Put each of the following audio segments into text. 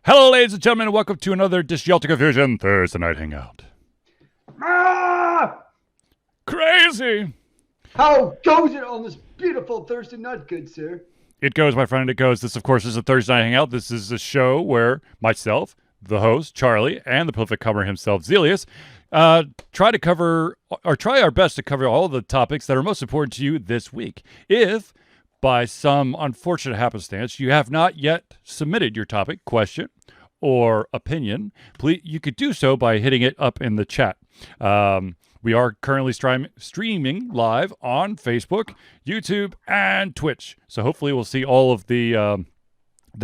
Hello, ladies and gentlemen, and welcome to another Disjecta Fusion Thursday Night Hangout. Ah! Crazy! How goes it on this beautiful Thursday night, good sir? It goes, my friend, it goes. This, of course, is a Thursday Night Hangout. This is a show where myself, the host, Charlie, and the prolific comer himself, Zealeus, try our best to cover all the topics that are most important to you this week. If, by some unfortunate happenstance, you have not yet submitted your topic, question, or opinion, please, you could do so by hitting it up in the chat. We are currently streaming live on Facebook, YouTube, and Twitch. So hopefully we'll see all of the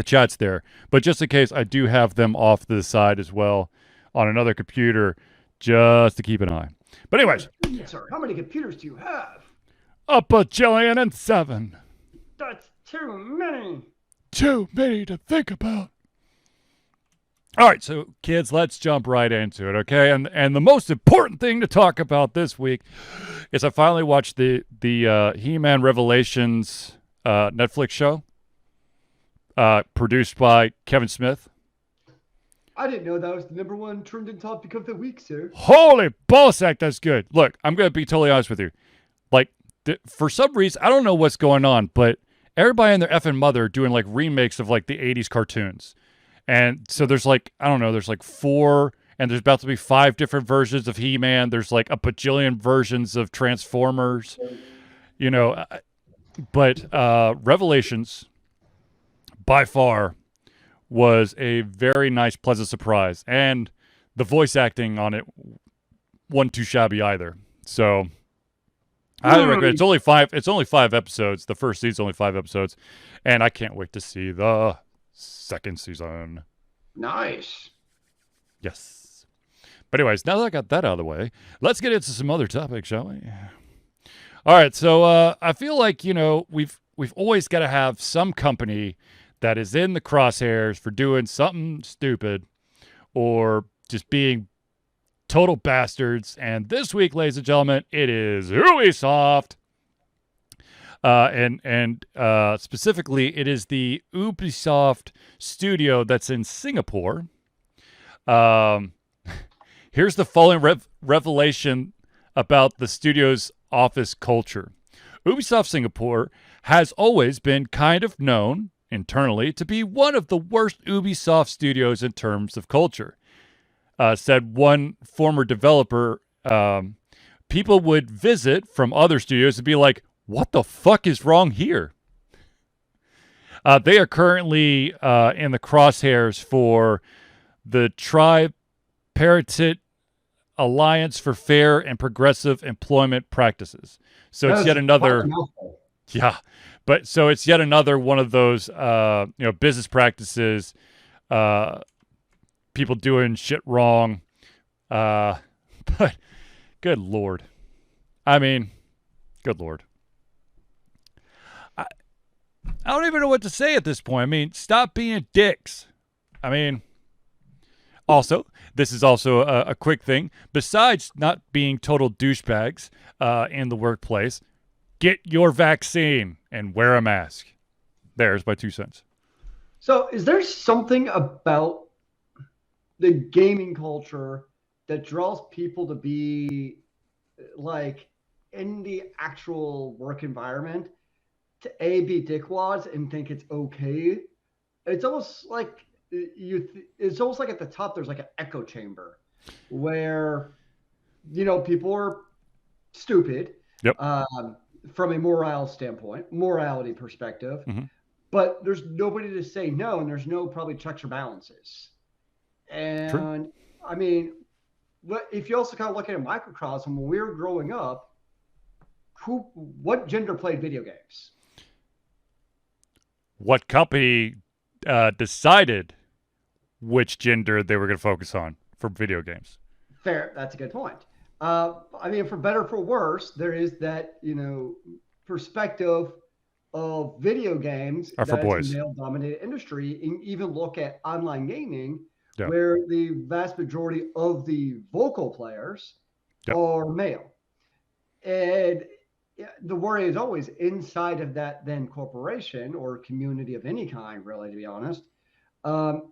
chats there. But just in case, I do have them off to the side as well on another computer just to keep an eye. But anyways. Sir, how many computers do you have? A bajillion and 7. That's too many. Too many to think about. All right, so kids, let's jump right into it, okay? And the most important thing to talk about this week is I finally watched the He-Man Revelations Netflix show produced by Kevin Smith. I didn't know that was the number one trending topic of the week, sir. Holy ballsack, that's good. Look, I'm going to be totally honest with you. Like, for some reason, I don't know what's going on, but everybody and their effing mother are doing like remakes of like the 80s cartoons. And so there's like, I don't know, there's like 4, and there's about to be 5 different versions of He-Man. There's like a bajillion versions of Transformers, you know. But Revelations, by far, was a very nice, pleasant surprise. And the voice acting on it wasn't too shabby either. So I highly recommend it. It's only 5 episodes. The first season's only 5 episodes. And I can't wait to see the second season. Nice. Yes. But anyways, now that I got that out of the way, let's get into some other topics, shall we? All right, so I feel like, you know, we've always got to have some company that is in the crosshairs for doing something stupid or just being total bastards. And this week, ladies and gentlemen, it is Ubisoft. And specifically, it is the Ubisoft studio that's in Singapore. Here's the following revelation about the studio's office culture. Ubisoft Singapore has always been kind of known internally to be one of the worst Ubisoft studios in terms of culture. Said one former developer, people would visit from other studios and be like, what the fuck is wrong here? They are currently in the crosshairs for the Tripartite Alliance for Fair and Progressive Employment Practices. So it's yet another, but so it's yet another one of those business practices, people doing shit wrong. But good Lord, I mean, good Lord. I don't even know what to say at this point. I mean, stop being dicks. I mean, also, this is also a quick thing. Besides not being total douchebags in the workplace, get your vaccine and wear a mask. There's my 2 cents. So is there something about the gaming culture that draws people to be like in the actual work environment to be dickwads and think it's okay? It's almost like it's almost like at the top there's like an echo chamber where people are stupid. Yep. From a morality perspective, but there's nobody to say no, and there's no probably checks or balances. And true. I mean, if you also kind of look at a microcosm, when we were growing up, what gender played video games? What company decided which gender they were going to focus on for video games? Fair. That's a good point. I mean, for better or for worse, there is that, perspective of video games are for boys. A male-dominated industry, and even look at online gaming, where the vast majority of the vocal players are male. And the worry is always inside of that then corporation or community of any kind, really, to be honest.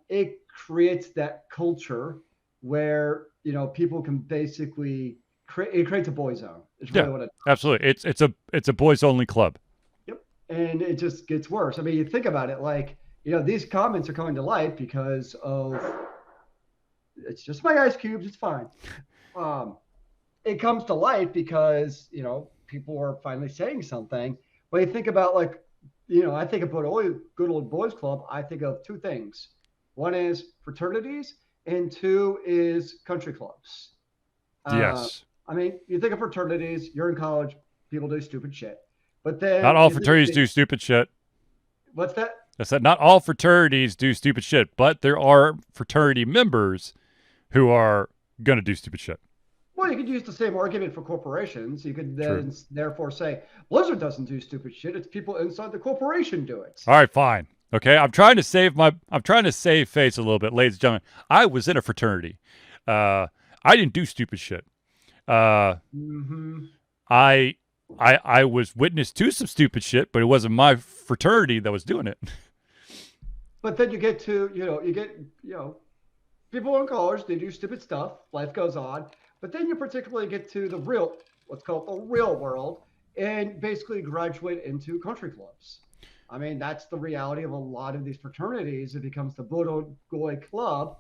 it creates that culture where people can basically create. It creates a boy zone. It's Yeah, really what it does. absolutely. It's a boys only club. Yep. And it just gets worse. I mean, you think about it, like these comments are coming to light because of it's just my ice cubes. It's fine. Um, it comes to light because people are finally saying something. But you think about like I think about good old boys club. I think of two things. One is fraternities, and two is country clubs. Uh, Yes. I mean, you think of fraternities. You're in college. People do stupid shit. But Not then all you think of fraternities do stupid shit. what's that? I said not all fraternities do stupid shit, but there are fraternity members who are gonna do stupid shit. Well, you could use the same argument for corporations. You could True. then therefore say Blizzard doesn't do stupid shit. It's people inside the corporation do it. All right, fine. Okay, I'm trying to save face a little bit, ladies and gentlemen. I was in a fraternity. Uh, I didn't do stupid shit. Uh, Mm-hmm. I I was witness to some stupid shit, but it wasn't my fraternity that was doing it. But then you get to, you get, people in college, they do stupid stuff. Life goes on. But then you particularly get to what's called the real world, and basically graduate into country clubs. I mean, that's the reality of a lot of these fraternities. It becomes the Bodogoy Club,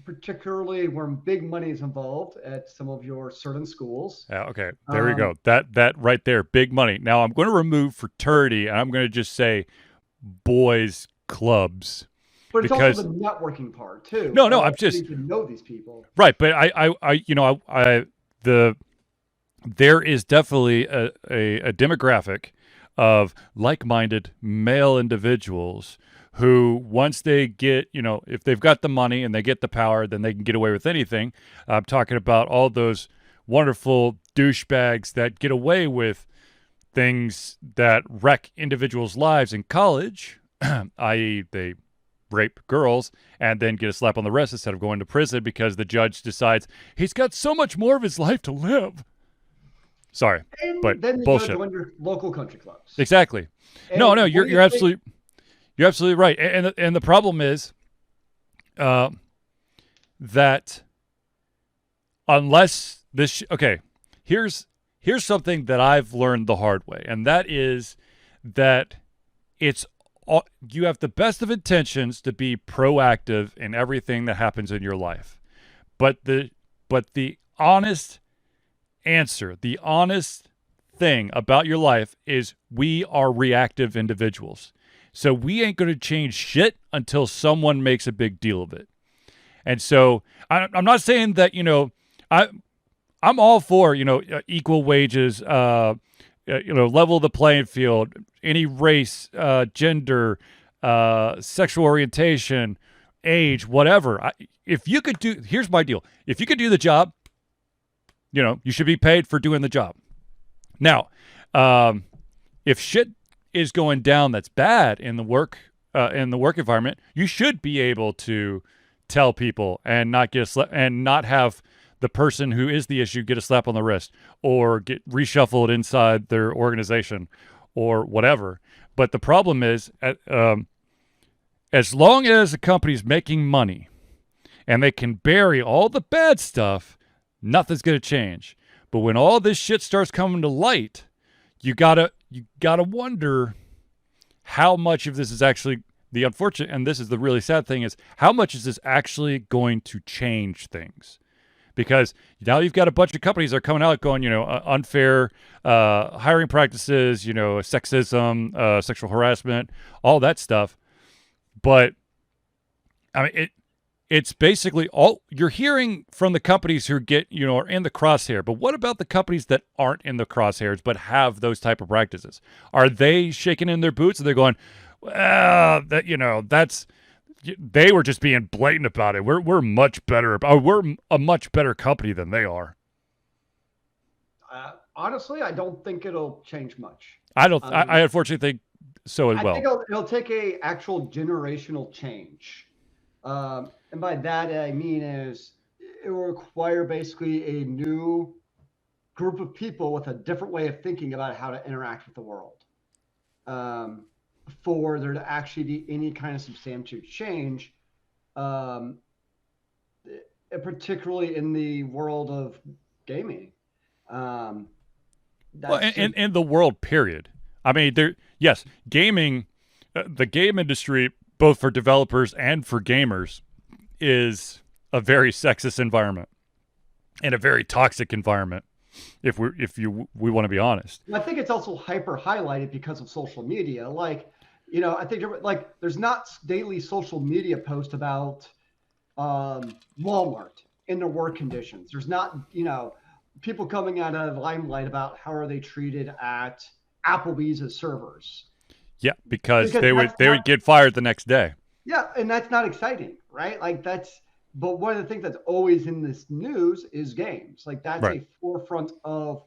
particularly when big money is involved at some of your certain schools. Yeah, okay, there we Um, go. That right there, big money. Now I'm going to remove fraternity, and I'm going to just say boys clubs but it's also the because networking part too no, of I'm just getting to know these people. right. But the there is definitely a demographic of like-minded male individuals who once they get if they've got the money and they get the power, then they can get away with anything. I'm talking about all those wonderful douchebags that get away with things that wreck individuals' lives in college, i.e., they rape girls and then get a slap on the wrist instead of going to prison because the judge decides he's got so much more of his life to live. Sorry, but And then you go bullshit. join your local country clubs. Exactly. No, And no, what do you think? you're absolutely right. And the problem is uh, that unless okay, here's something that I've learned the hard way, and that is that it's you have the best of intentions to be proactive in everything that happens in your life, but the honest answer, the honest thing about your life is we are reactive individuals. So we ain't going to change shit until someone makes a big deal of it. And so I'm not saying that I I'm all for equal wages, level the playing field, any race, gender, sexual orientation, age, whatever. If you could do, here's my deal: if you could do the job, you should be paid for doing the job. Now, if shit is going down that's bad in the work environment, you should be able to tell people and not and not have the person who is the issue get a slap on the wrist or get reshuffled inside their organization or whatever. But the problem is, as long as a company's making money and they can bury all the bad stuff, nothing's going to change. But when all this shit starts coming to light, you gotta wonder how much of this is actually the unfortunate, and this is the really sad thing, is how much is this actually going to change things? Because now you've got a bunch of companies that are coming out going, unfair hiring practices, sexism, sexual harassment, all that stuff. But I mean, it's basically all you're hearing from the companies who get, are in the crosshair. But what about the companies that aren't in the crosshairs but have those type of practices? Are they shaking in their boots and they're going, well, that's they were just being blatant about it. We're much better. We're a much better company than they are. Honestly, I don't think it'll change much. I don't. I Um, unfortunately think so as I think well. it'll take a actual generational change. And by that I mean is it will require basically a new group of people with a different way of thinking about how to interact with the world. Um, for there to actually be any kind of substantial change, um, particularly in the world of gaming. Um, Well, that's just in the world, period. I mean, yes, gaming, the game industry, both for developers and for gamers, is a very sexist environment and a very toxic environment. If we want to be honest. I think it's also hyper highlighted because of social media. Like, I think like there's not daily social media posts about Walmart in their work conditions. There's not, people coming out of limelight about how are they treated at Applebee's as servers. Yeah, because Because they would get fired the next day. yeah, and that's not exciting, right? But one of the things that's always in this news is games. Like that's Right. a forefront of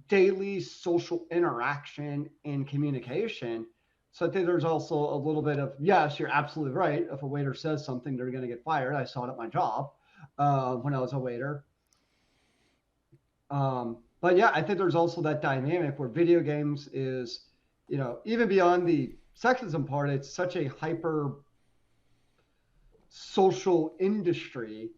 daily social interaction and communication. So I think there's also a little bit of, yes, you're absolutely right. If a waiter says something, they're going to get fired. I saw it at my job when I was a waiter. But yeah, I think there's also that dynamic where video games is, even beyond the sexism part, it's such a hyper social industry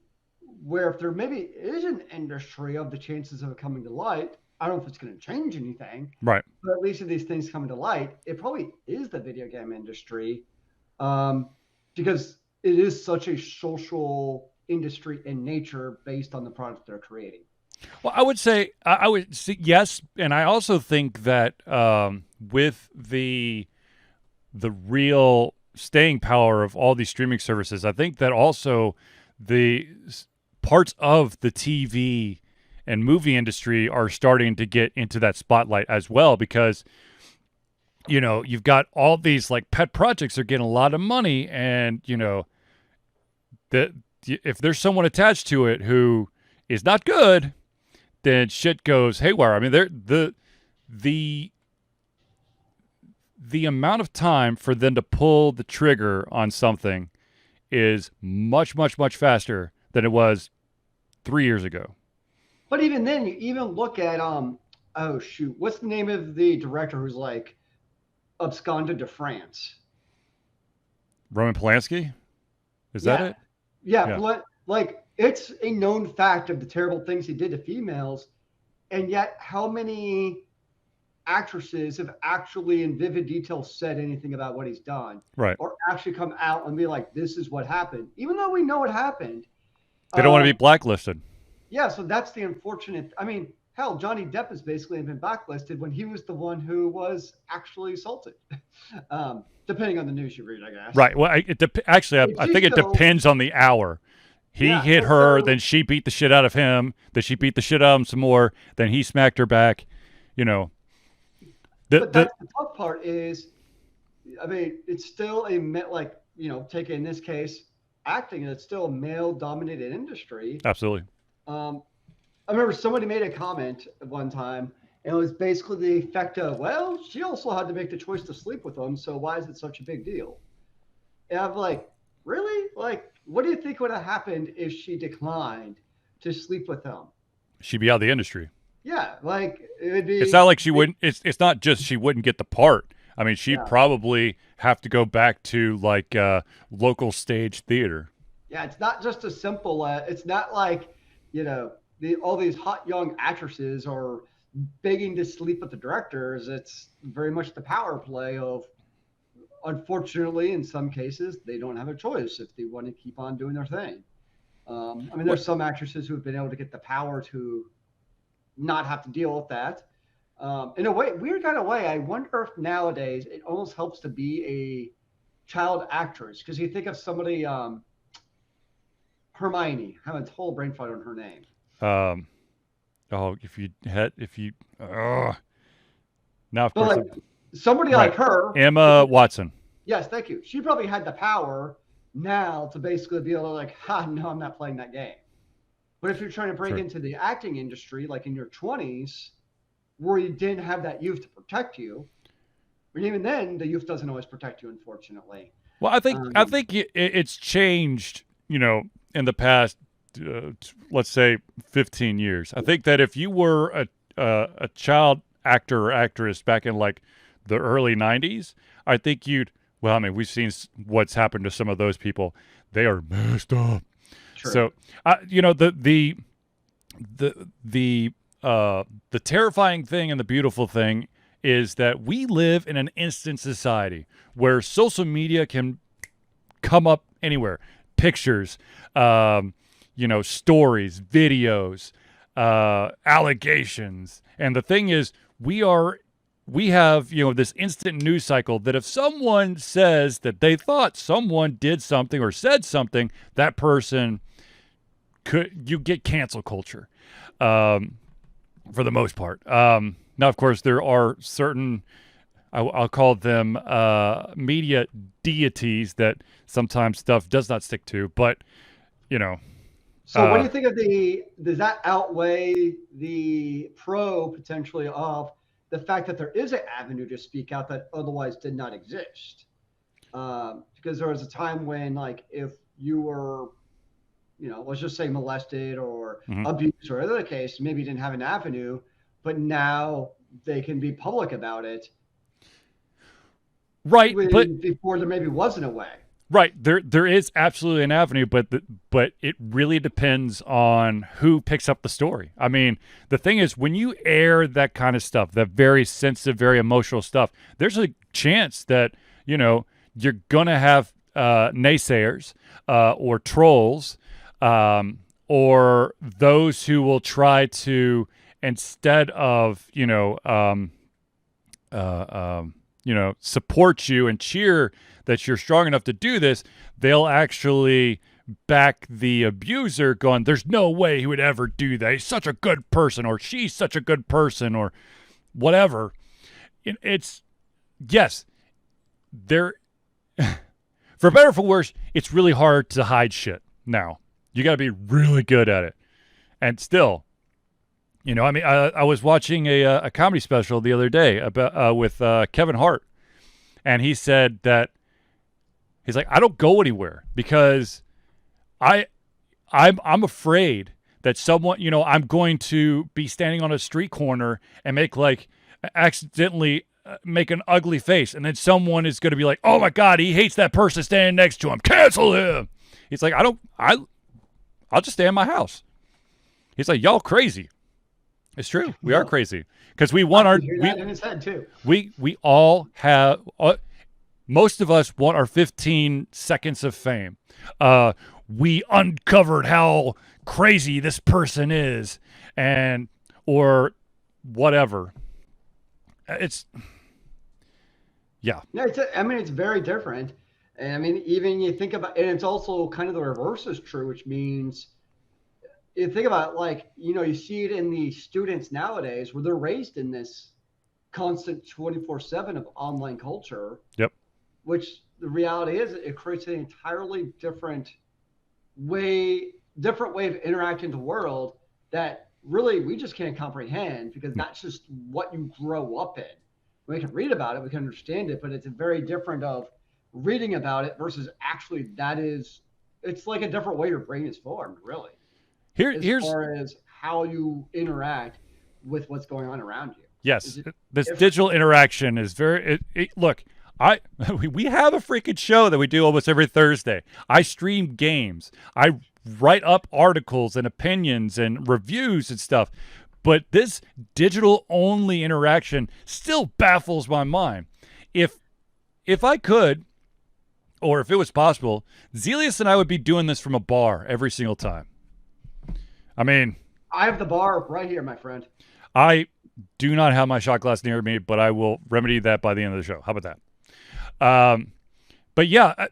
where if there maybe is an industry of the chances of it coming to light, I don't know if it's going to change anything, Right. but at least if these things come to light, it probably is the video game industry, um, because it is such a social industry in nature based on the products they're creating. Well, I would say I would say yes, and I also think that with the real staying power of all these streaming services, I think that also the parts of the TV and movie industry are starting to get into that spotlight as well, because you've got all these like pet projects are getting a lot of money, and that if there's someone attached to it who is not good, then shit goes haywire. I mean, the the amount of time for them to pull the trigger on something is much, much, much faster than it was 3 years ago. But even then, you even look at oh shoot, what's the name of the director who's like absconded to France? Roman Polanski, is that Yeah, it? yeah, Yeah, like it's a known fact of the terrible things he did to females, and yet how many actresses have actually in vivid detail said anything about what he's done right. or actually come out and be like, this is what happened, even though we know it happened. They don't want to be Um, blacklisted. yeah, so that's the unfortunate. I mean, hell, Johnny Depp has basically been blacklisted when he was the one who was actually assaulted. Depending on the news you read, I guess. Right. Well, actually, But I she's think it still, depends on the hour. He yeah, hit but her, so, then she beat the shit out of him, then she beat the shit out of him some more, then he smacked her back. You know, the but the that's the tough part is, I mean, it's still like, take in this case, acting, it's still a male dominated industry. absolutely. Um, I remember somebody made a comment at one time, and it was basically the effect of, well, she also had to make the choice to sleep with him, so why is it such a big deal? And I'm like, really? Like, what do you think would have happened if she declined to sleep with him? She'd be out of the industry. Yeah, like it would It's not be, like she wouldn't. It's not just she wouldn't get the part. I mean, she'd yeah, probably have to go back to like local stage theater. yeah. It's not just a simple. It's not like, all these hot young actresses are begging to sleep with the directors. It's very much the power play of, unfortunately, in some cases, they don't have a choice if they want to keep on doing their thing. I mean, What? there's some actresses who have been able to get the power to not have to deal with that. In a way, weird kind of way, I wonder if nowadays it almost helps to be a child actress, because you think of somebody, Hermione, I have a total brain fart on her name. Um. Oh, if you. Now, of But course, like somebody right. like her, Emma Watson. yes, thank you. She probably had the power now to basically be able to like, ha, no, I'm not playing that game. But if you're trying to break Sure. into the acting industry, like in your 20s, where you didn't have that youth to protect you, and even then, the youth doesn't always protect you, unfortunately. Well, I Um, think it's changed. In the past, let's say 15 years. I think that if you were a child actor or actress back in like the early 90s, I think you'd. Well, I mean, we've seen what's happened to some of those people. They are messed up. True. So, you know, the the the terrifying thing and the beautiful thing is that we live in an instant society where social media can come up anywhere. Pictures, you know, stories, videos, allegations. And the thing is, we have, you know, this instant news cycle that if someone says that they thought someone did something or said something, that person you get cancel culture, for the most part. Now, of course, there are certain I'll call them media deities that sometimes stuff does not stick to, but you know, So what do you think of does that outweigh the pro potentially of the fact that there is an avenue to speak out that otherwise did not exist? Because there was a time when, like, if you were, let's just say molested or mhm. abused or other case, maybe you didn't have an avenue, but now they can be public about it Right, but when before there maybe wasn't a way. right there is absolutely an avenue, but but it really depends on who picks up the story. I mean, the thing is, when you air that kind of stuff, that very sensitive, very emotional stuff, there's a chance that you're gonna have naysayers or trolls, or those who will try to, instead of support you and cheer that you're strong enough to do this, they'll actually back the abuser, going, there's no way he would ever do that. He's such a good person, or she's such a good person, or whatever. It's, yes, there, for better or for worse, it's really hard to hide shit now. You got to be really good at it. And still, I mean, I was watching a comedy special the other day about with Kevin Hart, and he said that he's like, I don't go anywhere because I'm afraid that someone, I'm going to be standing on a street corner and accidentally make an ugly face, and then someone is going to be like, oh my God, he hates that person standing next to him, cancel him. He's like, I'll just stay in my house. He's like, y'all crazy. It's true. We are crazy because we want that in his head too. We all have. Most of us want our 15 seconds of fame. We uncovered how crazy this person is, or whatever. Yeah. Yeah, it's very different. And I mean, even you think about, and it's also kind of the reverse is true, which means you think about, like, you see it in the students nowadays where they're raised in this constant 24/7 of online culture. Yep. Which the reality is it creates an entirely different way of interacting with the world that really we just can't comprehend, because that's just what you grow up in. We can read about it, we can understand it, but it's a very different of reading about it versus actually it's like a different way your brain is formed, really. As far as how you interact with what's going on around you. Yes, this digital interaction is very. Look, we have a freaking show that we do almost every Thursday. I stream games. I write up articles and opinions and reviews and stuff. But this digital only interaction still baffles my mind. If I could, or if it was possible, Zealeus and I would be doing this from a bar every single time. I mean, I have the bar right here, my friend. I do not have my shot glass near me, but I will remedy that by the end of the show. How about that? But yeah,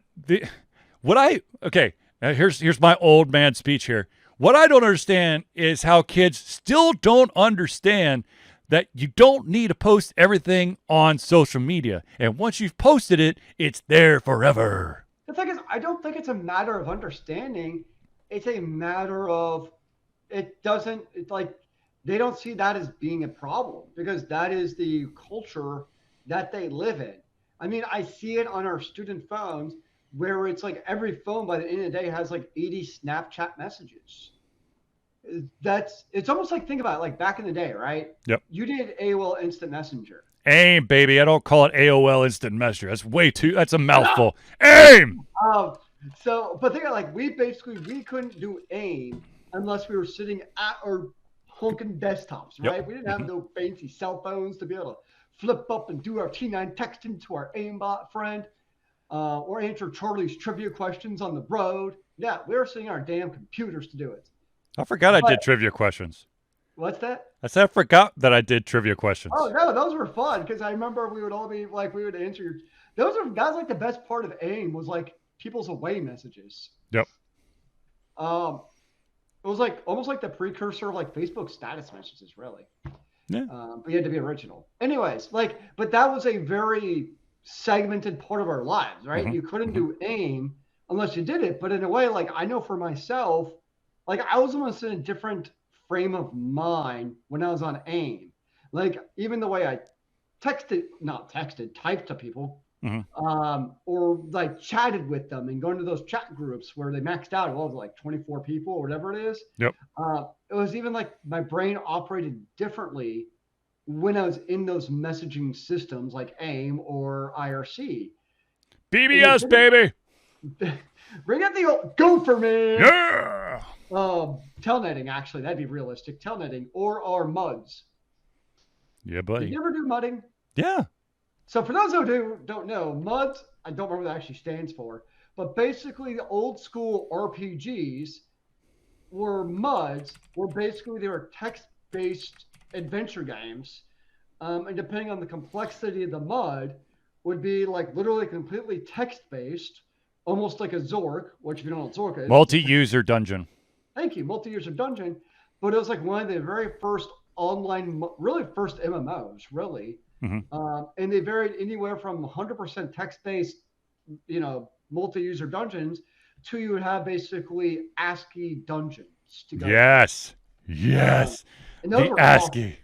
here's my old man speech here. What I don't understand is how kids still don't understand that you don't need to post everything on social media. And once you've posted it, it's there forever. The thing is, I don't think it's a matter of understanding. It's a matter of it's like they don't see that as being a problem, because that is the culture that they live in. I mean, I see it on our student phones where it's like every phone by the end of the day has like 80 Snapchat messages. It's almost like, think about it, like back in the day, right? Yep. You did AOL Instant Messenger. AIM, baby. I don't call it AOL Instant Messenger. That's a mouthful. AIM! Um, but think of like we couldn't do AIM unless we were sitting at our honking desktops, Yep. right? We didn't have no fancy cell phones to be able to flip up and do our T9 texting to our aimbot friend, or answer Charlie's trivia questions on the road. Yeah, we were sitting on our damn computers to do it. I forgot I But did trivia questions. what's that? I said I forgot that I did trivia questions. Oh no, those were fun because I remember we would all be like we would answer your. Those are that's like the best part of AIM was like people's away messages. Yep. It was like almost like the precursor of like Facebook status messages, really. Yeah. But you had to be original. Anyways, but that was a very segmented part of our lives, right? Mm-hmm. You couldn't do AIM unless you did it. But in a way, like I know for myself, like I was almost in a different frame of mind when I was on AIM. Like even the way I typed to people, or like chatted with them and going to those chat groups where they maxed out, like 24 people or whatever it is. Yep. It was even like my brain operated differently when I was in those messaging systems like AIM or IRC. BBS, baby. Bring out the old gopher, man. Yeah. Telnetting, actually, that'd be realistic. Telnetting or our MUDs. Yeah, buddy. Did you ever do mudding? Yeah. So for those who don't know, MUDs, I don't remember what that actually stands for, but basically the old school RPGs were MUDs, they were text-based adventure games. And depending on the complexity of the MUD, would be like literally completely text-based, almost like a Zork, which if you don't know what Zork is. Multi-user dungeon. Thank you, multi-user dungeon. But it was like one of the very first online, really first MMOs, really. Mm-hmm. And they varied anywhere from 100% text-based, multi-user dungeons to you would have basically ASCII dungeons to go. Yes. And those the were ASCII. Awesome.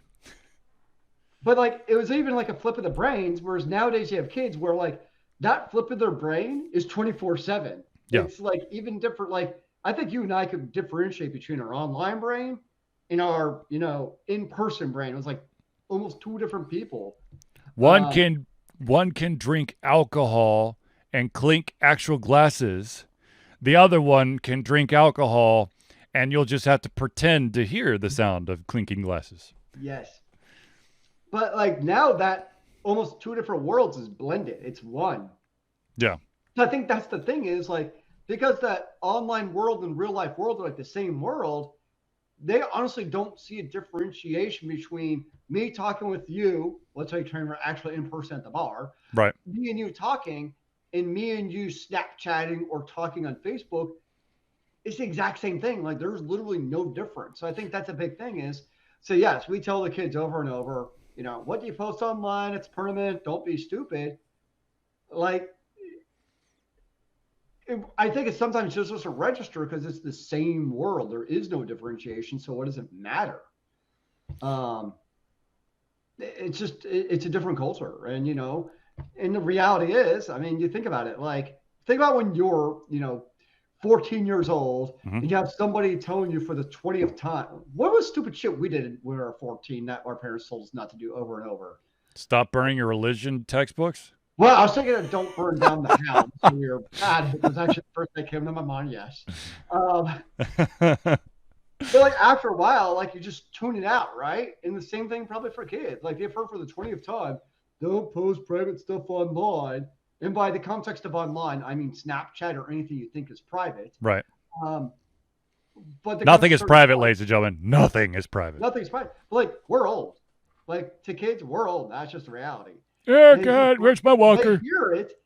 But like it was even like a flip of the brains, whereas nowadays you have kids where like that flip of their brain is 24/7. Yeah. It's like even different. Like I think you and I could differentiate between our online brain and our, in-person brain. It was like almost two different people. One can drink alcohol and clink actual glasses. The other one can drink alcohol and you'll just have to pretend to hear the sound of clinking glasses. Yes. But like now that almost two different worlds is blended. It's one. Yeah. So I think that's the thing is like, because that online world and real life world are like the same world, they honestly don't see a differentiation between me talking with you, let's say we're actually in person at the bar, right? Me and you talking, and me and you Snapchatting or talking on Facebook. It's the exact same thing. Like there's literally no difference. So I think that's a big thing is, so yes, we tell the kids over and over, what do you post online? It's permanent. Don't be stupid. Like, I think it's sometimes just a register because it's the same world. There is no differentiation. So what does it matter? It's a different culture. And, and the reality is, I mean, you think about it, like think about when you're, 14 years old and you have somebody telling you for the 20th time, what was stupid shit we did when we were 14 that our parents told us not to do over and over? Stop burning your religion textbooks? Well, I was thinking of don't burn down the house. So we were bad. It was actually the first thing that came to my mind, yes. But like after a while, like you just tune it out, right? And the same thing probably for kids. Like they've heard for the 20th time, don't post private stuff online. And by the context of online, I mean Snapchat or anything you think is private. Right. But nothing is private, ladies and gentlemen. Nothing is private. Nothing's private. But like we're old. Like to kids, we're old. That's just the reality. Yeah, God, where's my walker? They hear it,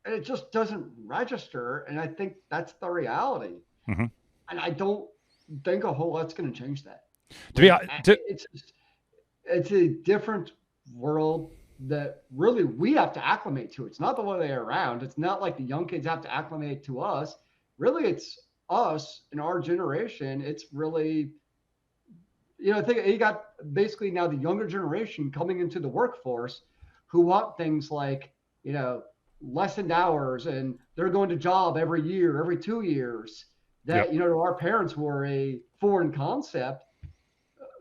and it just doesn't register. And I think that's the reality. And I don't think a whole lot's going to change that. It's a different world that really we have to acclimate to. It's not the other way around. It's not like the young kids have to acclimate to us. Really, it's us in our generation. It's really, I think you got basically now the younger generation coming into the workforce who want things like, lessened hours and they're going to job every year, every 2 years. That, to our parents were a foreign concept.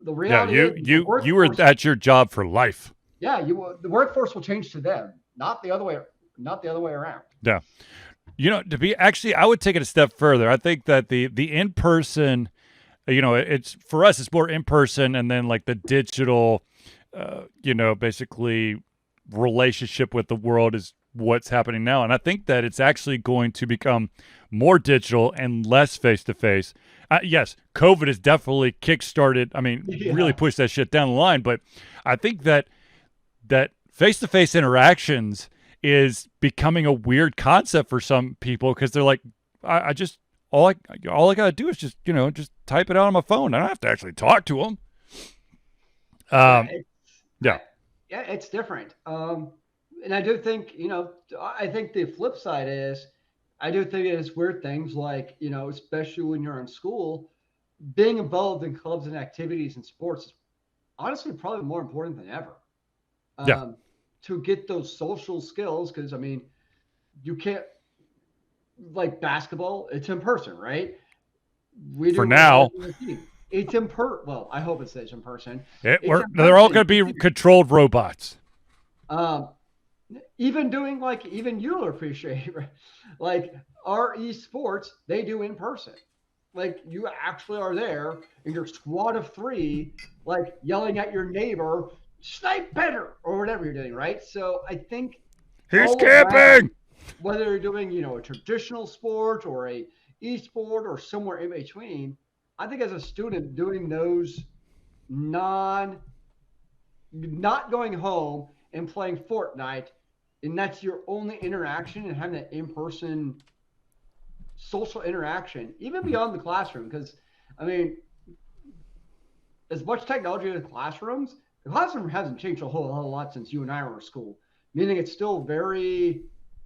The reality is you were at your job for life. Yeah, the workforce will change to them, not the other way around. Yeah. To be actually, I would take it a step further. I think that the in person, it's for us, it's more in person, and then like the digital, basically relationship with the world is what's happening now. And I think that it's actually going to become more digital and less face to face. Yes, COVID has definitely kickstarted. I mean, really Yeah. pushed that shit down the line. But I think that face to face interactions is becoming a weird concept for some people because they're like, I just all I gotta do is just type it out on my phone. I don't have to actually talk to them. Yeah, Yeah, yeah, it's different. And I do think, I think the flip side is, I do think it's weird things like, especially when you're in school, being involved in clubs and activities and sports is honestly probably more important than ever. yeah. Um, to get those social skills, because I mean, you can't like basketball, it's in person, right? We For do what now, boys on the team. It's in per. Well, I hope it stays in person. It's in they're all person. going to be controlled robots. Um, even doing like even you'll appreciate like our esports they do in person. Like you actually are there in your squad of three, like yelling at your neighbor, snipe better or whatever you're doing, right? So I think He's all around, camping. whether you're doing a traditional sport or a e-sport or somewhere in between, I think as a student doing those non not going home and playing Fortnite, and that's your only interaction and having that in-person social interaction, even beyond the classroom. Because I mean, as much technology in the classroom hasn't changed a whole lot since you and I were in school. Meaning it's still very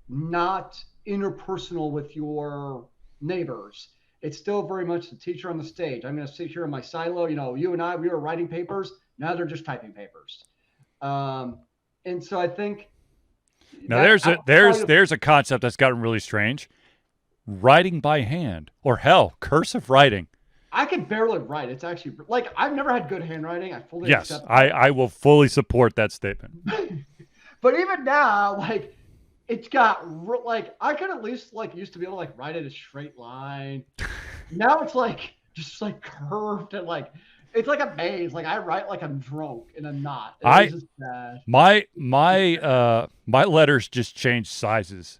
not interpersonal with your neighbors. It's still very much the teacher on the stage. I'm going to sit here in my silo. You and I, we were writing papers. Now they're just typing papers. Um, and so I think Now that there's a outside there's of, there's a concept that's gotten really strange. Writing by hand, or hell, cursive writing. I can barely write. It's actually like I've never had good handwriting. I fully Yes, accept I will fully support that statement. that. But even now, like it's got like I could at least like used to be able to like write it a straight line. Now it's like just like curved and like it's like a maze. Like I write like I'm drunk and I'm not. It is I just bad. my letters just change sizes.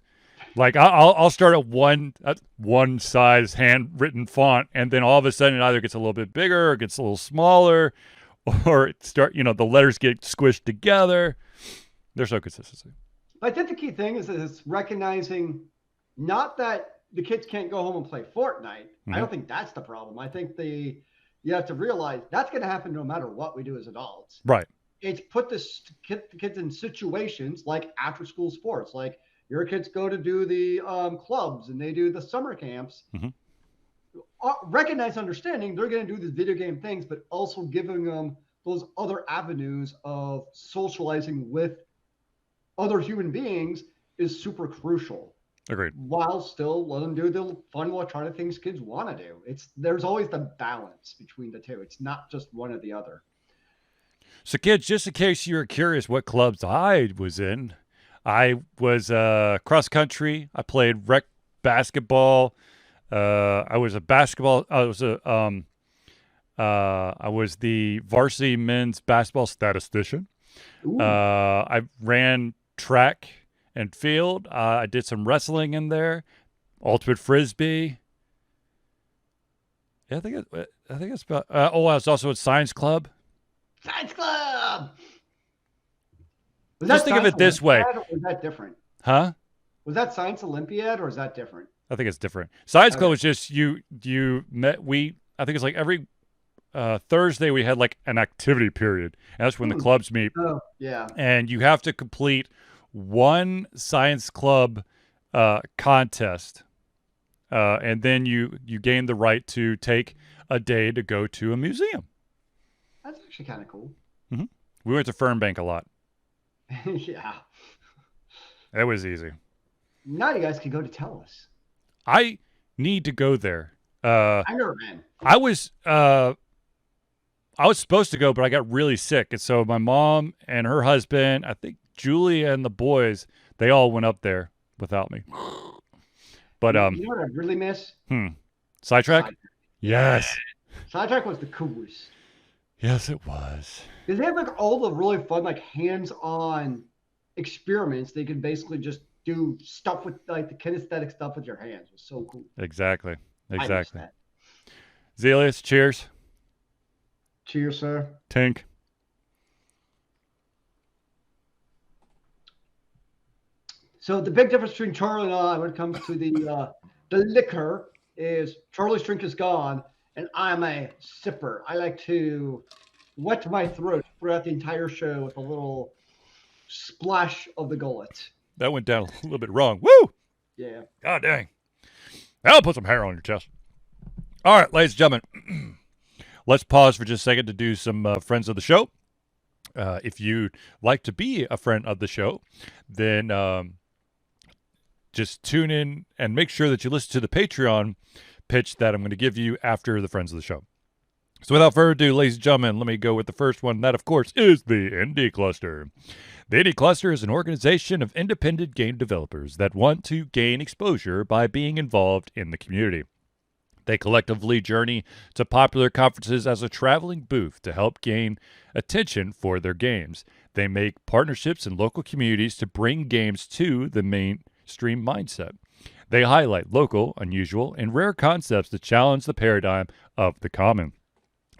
Like I'll start at one size handwritten font, and then all of a sudden it either gets a little bit bigger or gets a little smaller, or the letters get squished together. There's no consistency. I think the key thing is that it's recognizing not that the kids can't go home and play Fortnite. I Mm-hmm. don't think that's the problem. I think you have to realize that's going to happen no matter what we do as adults. Right. It's put the kids in situations like after school sports, like your kids go to do the clubs and they do the summer camps. Mm-hmm. Recognize, understanding they're going to do these video game things, but also giving them those other avenues of socializing with other human beings is super crucial. Agreed. While still let them do the fun electronic things kids want to do. There's always the balance between the two. It's not just one or the other. So, kids, just in case you were curious what clubs I was in, I was cross country. I played rec basketball. I was a basketball. I was the varsity men's basketball statistician. Ooh, I ran track and field. I did some wrestling in there. Ultimate frisbee. Yeah, I think it's about. I was also at science club. Science Club. Was Just that think of Science it this way, Olympiad or was that different? huh? Was that Science Olympiad or is that different? I think it's different. Science club Okay. was just you met. I think it's like every Thursday we had like an activity period, and that's when the Hmm. clubs meet, Oh, yeah. and you have to complete one science club contest, and then you gain the right to take a day to go to a museum. That's actually kind of cool. hmm We went to Fernbank a lot. Yeah. It was easy. Now you guys can go to Tellus. I need to go there. I never been. I was I was supposed to go, but I got really sick. And so my mom and her husband, I think Julia and the boys, they all went up there without me. But You know what I really miss? sidetrack? Sidetrack. Yes. Sidetrack was the coolest. Yes, it was. Because they have like all the really fun, like hands-on experiments. They could basically just do stuff with like the kinesthetic stuff with your hands. It was so cool. Exactly. I miss Exactly. that. Zealeus, cheers. Cheers, sir. Tink. So the big difference between Charlie and I when it comes to the liquor is Charlie's drink is gone, and I'm a sipper. I like to wet my throat throughout the entire show with a little splash of the gullet. That went down a little bit wrong. Woo! Yeah. God dang. That'll put some hair on your chest. All right, ladies and gentlemen, let's pause for just a second to do some friends of the show. If you'd like to be a friend of the show, then just tune in and make sure that you listen to the Patreon pitch that I'm going to give you after the friends of the show. So without further ado, ladies and gentlemen, let me go with the first one. That, of course, is the Indie Cluster. The Indie Cluster is an organization of independent game developers that want to gain exposure by being involved in the community. They collectively journey to popular conferences as a traveling booth to help gain attention for their games. They make partnerships in local communities to bring games to the mainstream mindset. They highlight local, unusual, and rare concepts to challenge the paradigm of the common.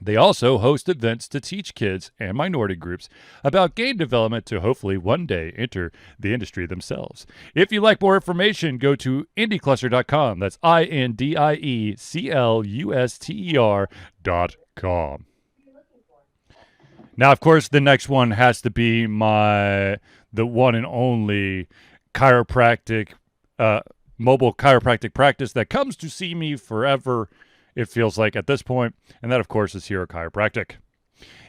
They also host events to teach kids and minority groups about game development to hopefully one day enter the industry themselves. If you'd like more information, go to indiecluster.com. That's INDIECLUSTER.com. Now, of course, the next one has to be the one and only chiropractic, mobile chiropractic practice that comes to see me forever, it feels like at this point, and that, of course, is Hero Chiropractic.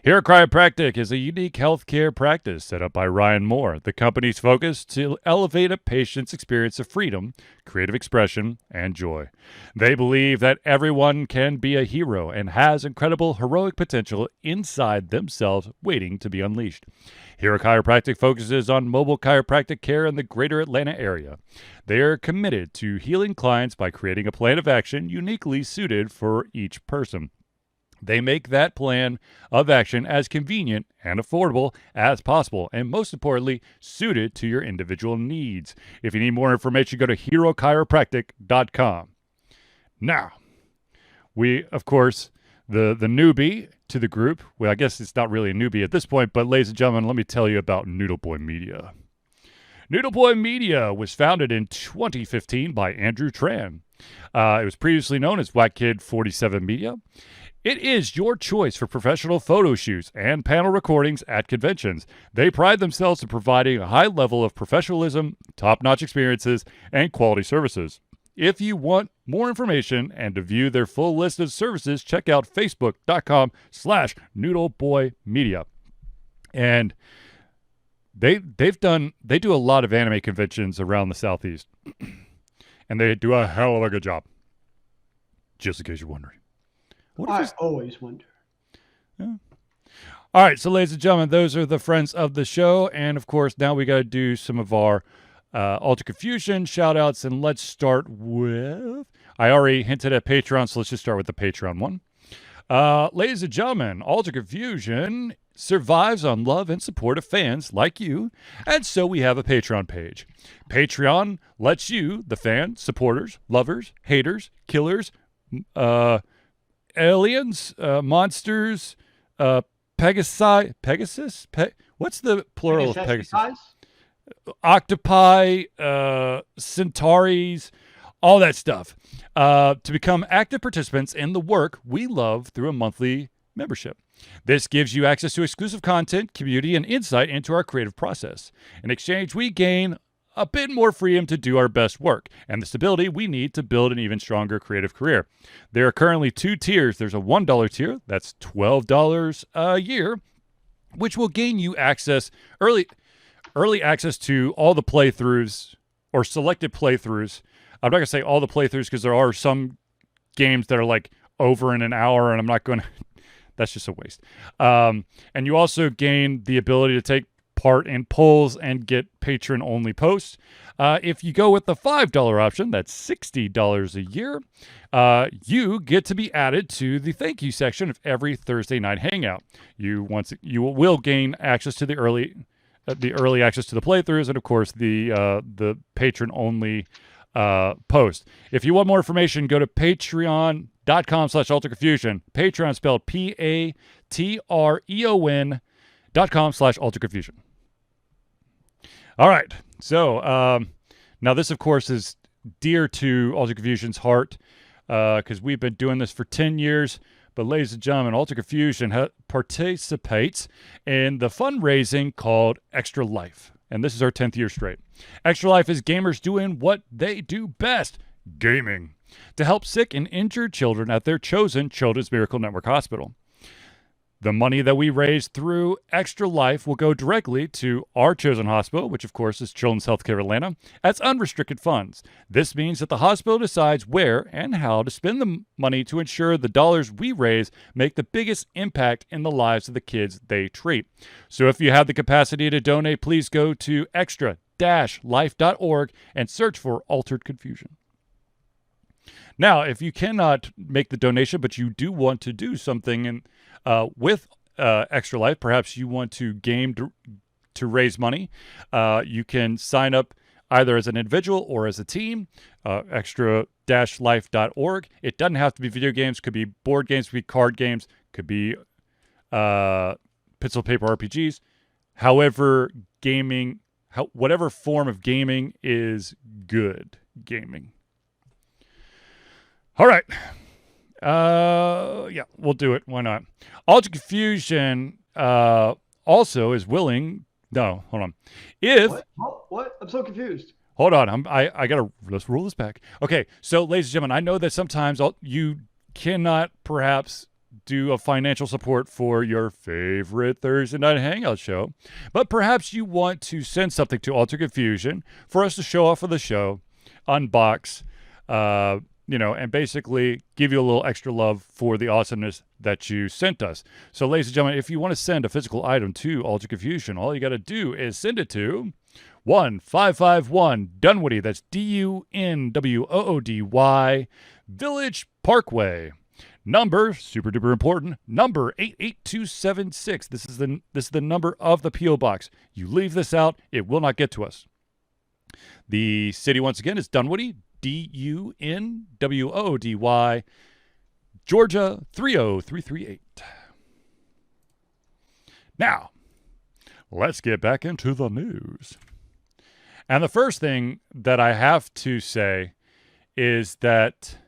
Hero Chiropractic is a unique healthcare practice set up by Ryan Moore. The company's focus to elevate a patient's experience of freedom, creative expression, and joy. They believe that everyone can be a hero and has incredible heroic potential inside themselves waiting to be unleashed. Hero Chiropractic focuses on mobile chiropractic care in the greater Atlanta area. They are committed to healing clients by creating a plan of action uniquely suited for each person. They make that plan of action as convenient and affordable as possible, and most importantly, suited to your individual needs. If you need more information, go to herochiropractic.com. Now, we, of course, the newbie to the group, well, I guess it's not really a newbie at this point, but ladies and gentlemen, let me tell you about Noodle Boy Media. Noodle Boy Media was founded in 2015 by Andrew Tran. It was previously known as Whack Kid 47 Media. It is your choice for professional photo shoots and panel recordings at conventions. They pride themselves in providing a high level of professionalism, top-notch experiences, and quality services. If you want more information and to view their full list of services, check out facebook.com/noodleboymedia. And they do a lot of anime conventions around the Southeast. And they do a hell of a good job. Just in case you're wondering. I always wonder. Yeah. All right, so ladies and gentlemen, those are the friends of the show. And of course, now we got to do some of our Alter Confusion shout outs. And let's start with, I already hinted at Patreon, so let's just start with the Patreon one. Ladies and gentlemen, Alter Confusion survives on love and support of fans like you, and so we have a Patreon page. Patreon lets you, the fans, supporters, lovers, haters, killers, aliens, monsters, Pegasus? What's the plural of Pegasus? Octopi, Centauris, all that stuff, to become active participants in the work we love through a monthly membership. This gives you access to exclusive content, community, and insight into our creative process. In exchange, we gain a bit more freedom to do our best work and the stability we need to build an even stronger creative career. There are currently two tiers. There's a $1 tier, that's $12 a year, which will gain you access, early access to all the playthroughs or selected playthroughs. I'm not going to say all the playthroughs because there are some games that are like over in an hour, and I'm not going to That's just a waste. And you also gain the ability to take part in polls and get patron-only posts. If you go with the $5 option, that's $60 a year, you get to be added to the thank you section of every Thursday night hangout. You will gain access to the early access to the playthroughs, and of course the patron-only post. If you want more information, go to patreon.com/alterconfusion. Patreon spelled patreon.com/alterconfusion. All right. So now this, of course, is dear to Alter Confusion's heart because we've been doing this for 10 years. But ladies and gentlemen, Alter Confusion participates in the fundraising called Extra Life. And this is our 10th year straight. Extra Life is gamers doing what they do best, gaming, to help sick and injured children at their chosen Children's Miracle Network hospital. The money that we raise through Extra Life will go directly to our chosen hospital, which of course is Children's Healthcare Atlanta, as unrestricted funds. This means that the hospital decides where and how to spend the money to ensure the dollars we raise make the biggest impact in the lives of the kids they treat. So if you have the capacity to donate, please go to extra-life.org and search for Altered Confusion. Now, if you cannot make the donation, but you do want to do something with Extra Life, perhaps you want to game to raise money, you can sign up either as an individual or as a team, extra-life.org. It doesn't have to be video games. Could be board games, could be card games, could be pencil paper RPGs. However, whatever form of gaming is good gaming. All right. Yeah, we'll do it. Why not? Alter Confusion also is willing. No, hold on. What? I'm so confused. Hold on. Let's roll this back. Okay. So, ladies and gentlemen, I know that sometimes you cannot perhaps do a financial support for your favorite Thursday night hangout show, but perhaps you want to send something to Alter Confusion for us to show off of the show, unbox, and basically give you a little extra love for the awesomeness that you sent us. So, ladies and gentlemen, if you want to send a physical item to Alter Confusion, all you got to do is send it to 1551 Dunwoody. That's DUNWOODY, Village Parkway. Number, super duper important, number 88276. This is the number of the P.O. Box. You leave this out, it will not get to us. The city, once again, is Dunwoody, DUNWOODY, Georgia 30338. Now, let's get back into the news. And the first thing that I have to say is that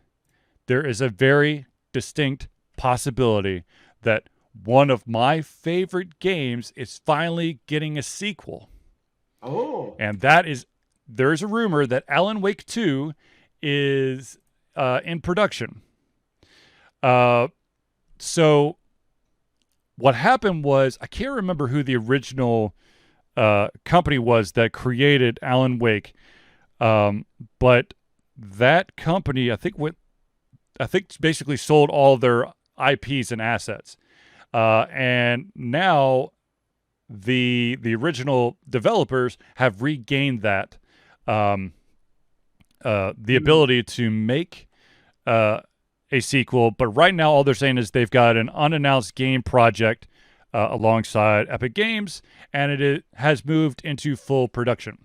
there is a very distinct possibility that one of my favorite games is finally getting a sequel. Oh. And that is, there is a rumor that Alan Wake 2 is in production. So what happened was, I can't remember who the original company was that created Alan Wake, but that company, I think basically sold all their IPs and assets, and now the original developers have regained that. The ability to make a sequel, but right now all they're saying is they've got an unannounced game project alongside Epic Games, and it has moved into full production,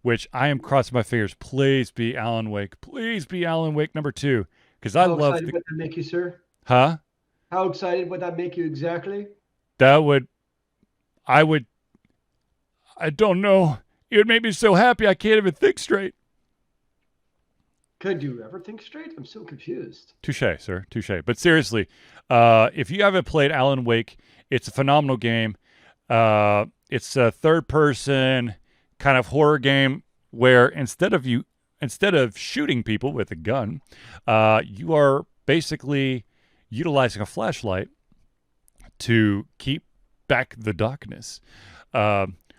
which I am crossing my fingers. Please be Alan Wake. Please be Alan Wake number 2, because I love. How excited would that make you, sir? Huh? How excited would that make you exactly? I don't know. It would make me so happy I can't even think straight. Could you ever think straight? I'm so confused. Touche, sir. Touche. But seriously, if you haven't played Alan Wake, it's a phenomenal game. It's a third-person kind of horror game where instead of shooting people with a gun, you are basically utilizing a flashlight to keep back the darkness.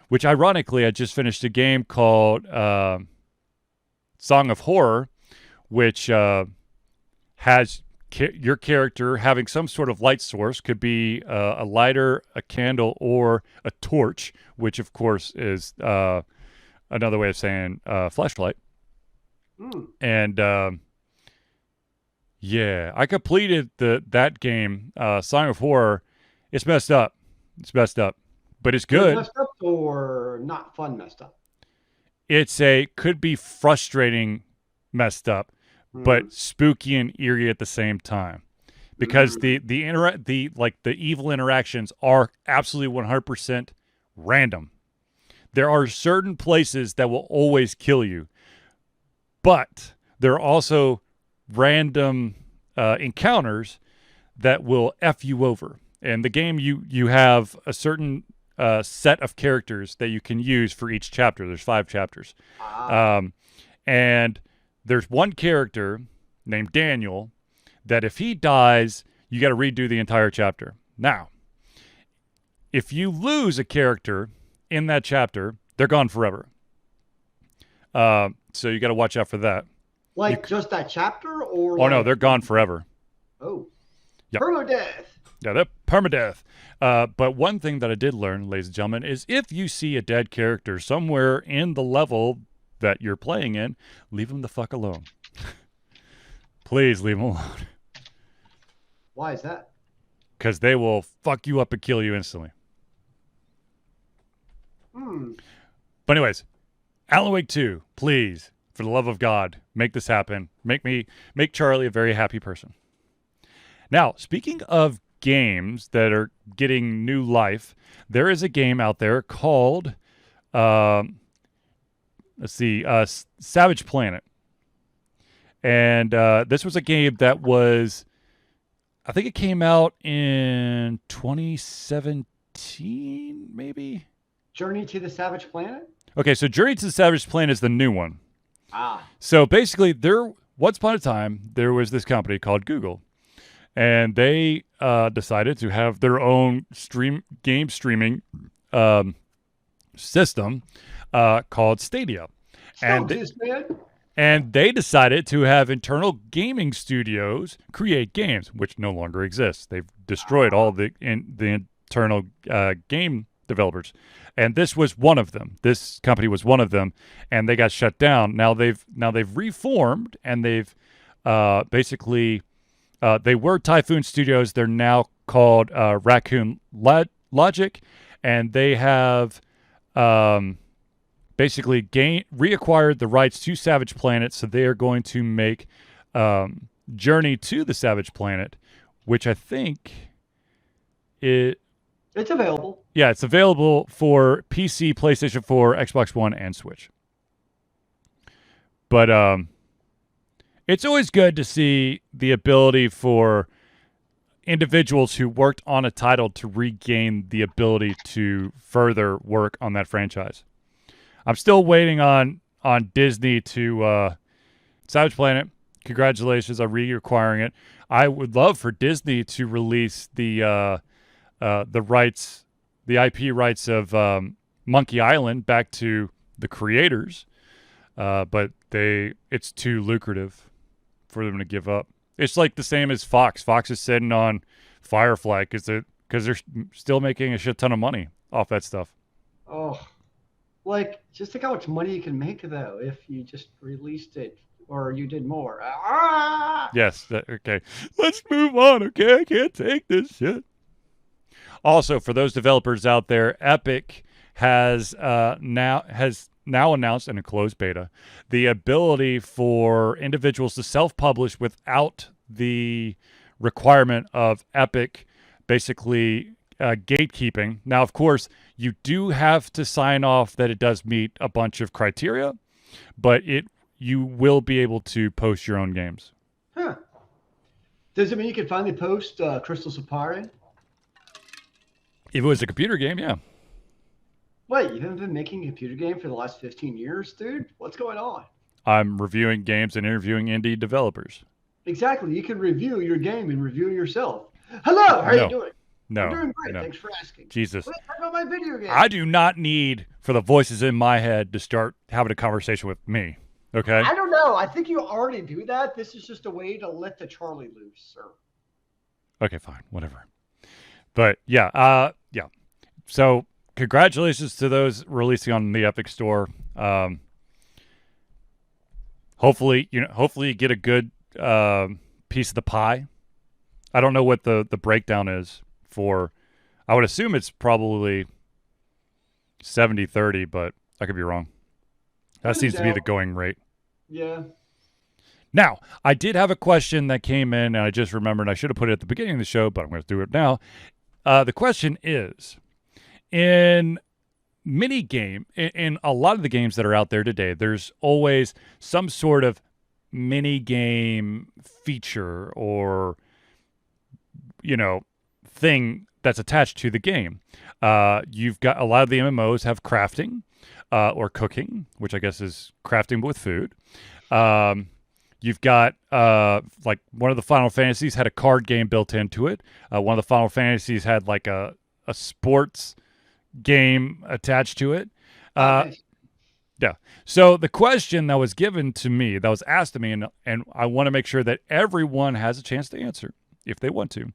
Which, ironically, I just finished a game called Song of Horror, which has your character having some sort of light source, could be a lighter, a candle, or a torch, which of course is another way of saying flashlight. And yeah, I completed that game, Song of Horror. It's messed up. But it's good. Messed up or not fun messed up? Could be frustrating messed up, but spooky and eerie at the same time. Because the evil interactions are absolutely 100% random. There are certain places that will always kill you, but there are also random encounters that will F you over. And the game, you have a certain set of characters that you can use for each chapter. There's 5 chapters. And there's one character named Daniel that if he dies, you got to redo the entire chapter. Now, if you lose a character in that chapter, they're gone forever. So you got to watch out for that. Just that chapter, or? Oh no, they're gone forever. Oh, yep. Permadeath. Yeah, they're permadeath. But one thing that I did learn, ladies and gentlemen, is if you see a dead character somewhere in the level that you're playing in, leave them the fuck alone. Please leave them alone. Why is that? Because they will fuck you up and kill you instantly. But anyways, Alan Wake 2, please, for the love of God, make this happen. Make Charlie a very happy person. Now, speaking of games that are getting new life, there is a game out there called, Savage Planet. And this was a game that was, I think it came out in 2017, maybe? Journey to the Savage Planet? Okay, so Journey to the Savage Planet is the new one. So basically, once upon a time, there was this company called Google. And they decided to have their own game streaming system called Stadia. And they decided to have internal gaming studios create games, which no longer exists. They've destroyed all the internal game developers. And this was one of them. This company was one of them, and they got shut down. Now they've reformed, and they've basically they were Typhoon Studios. They're now called Raccoon Logic, and they have basically reacquired the rights to Savage Planet, so they are going to make Journey to the Savage Planet, which I think it's available. Yeah, it's available for PC, PlayStation 4, Xbox One, and Switch. But it's always good to see the ability for individuals who worked on a title to regain the ability to further work on that franchise. I'm still waiting on Disney to Savage Planet. Congratulations on reacquiring it. I would love for Disney to release the rights, the IP rights of Monkey Island back to the creators, but it's too lucrative for them to give up. It's like the same as Fox. Fox is sitting on Firefly because they're still making a shit ton of money off that stuff. Oh, just think how much money you can make though if you just released it or you did more. Yes. Okay. Let's move on. Okay, I can't take this shit. Also, for those developers out there, Epic has now announced in a closed beta the ability for individuals to self-publish without the requirement of Epic basically gatekeeping. Now, of course, you do have to sign off that it does meet a bunch of criteria, but you will be able to post your own games. Huh. Does it mean you can finally post Crystal Sapphire? If it was a computer game, yeah. Wait, you haven't been making a computer game for the last 15 years, dude? What's going on? I'm reviewing games and interviewing indie developers. Exactly. You can review your game and review yourself. Hello, how are you doing? No. I'm doing great. No. Thanks for asking. Jesus. Let's talk about my video game. I do not need for the voices in my head to start having a conversation with me. Okay. I don't know. I think you already do that. This is just a way to let the Charlie loose, sir. Okay, fine, whatever. But yeah, yeah. So congratulations to those releasing on the Epic Store. Hopefully, hopefully you get a good piece of the pie. I don't know what the breakdown is for. I would assume it's probably 70-30, but I could be wrong. That seems to be the going rate. Yeah. Now, I did have a question that came in, and I just remembered I should have put it at the beginning of the show, but I'm going to do it now. The question is, in in a lot of the games that are out there today, there's always some sort of mini game feature or thing that's attached to the game. You've got a lot of the MMOs have crafting or cooking, which I guess is crafting but with food. You've got like one of the Final Fantasies had a card game built into it. One of the Final Fantasies had like a sports game attached to it. Nice. Yeah. So the question that was given to me, that was asked to me, and I want to make sure that everyone has a chance to answer if they want to,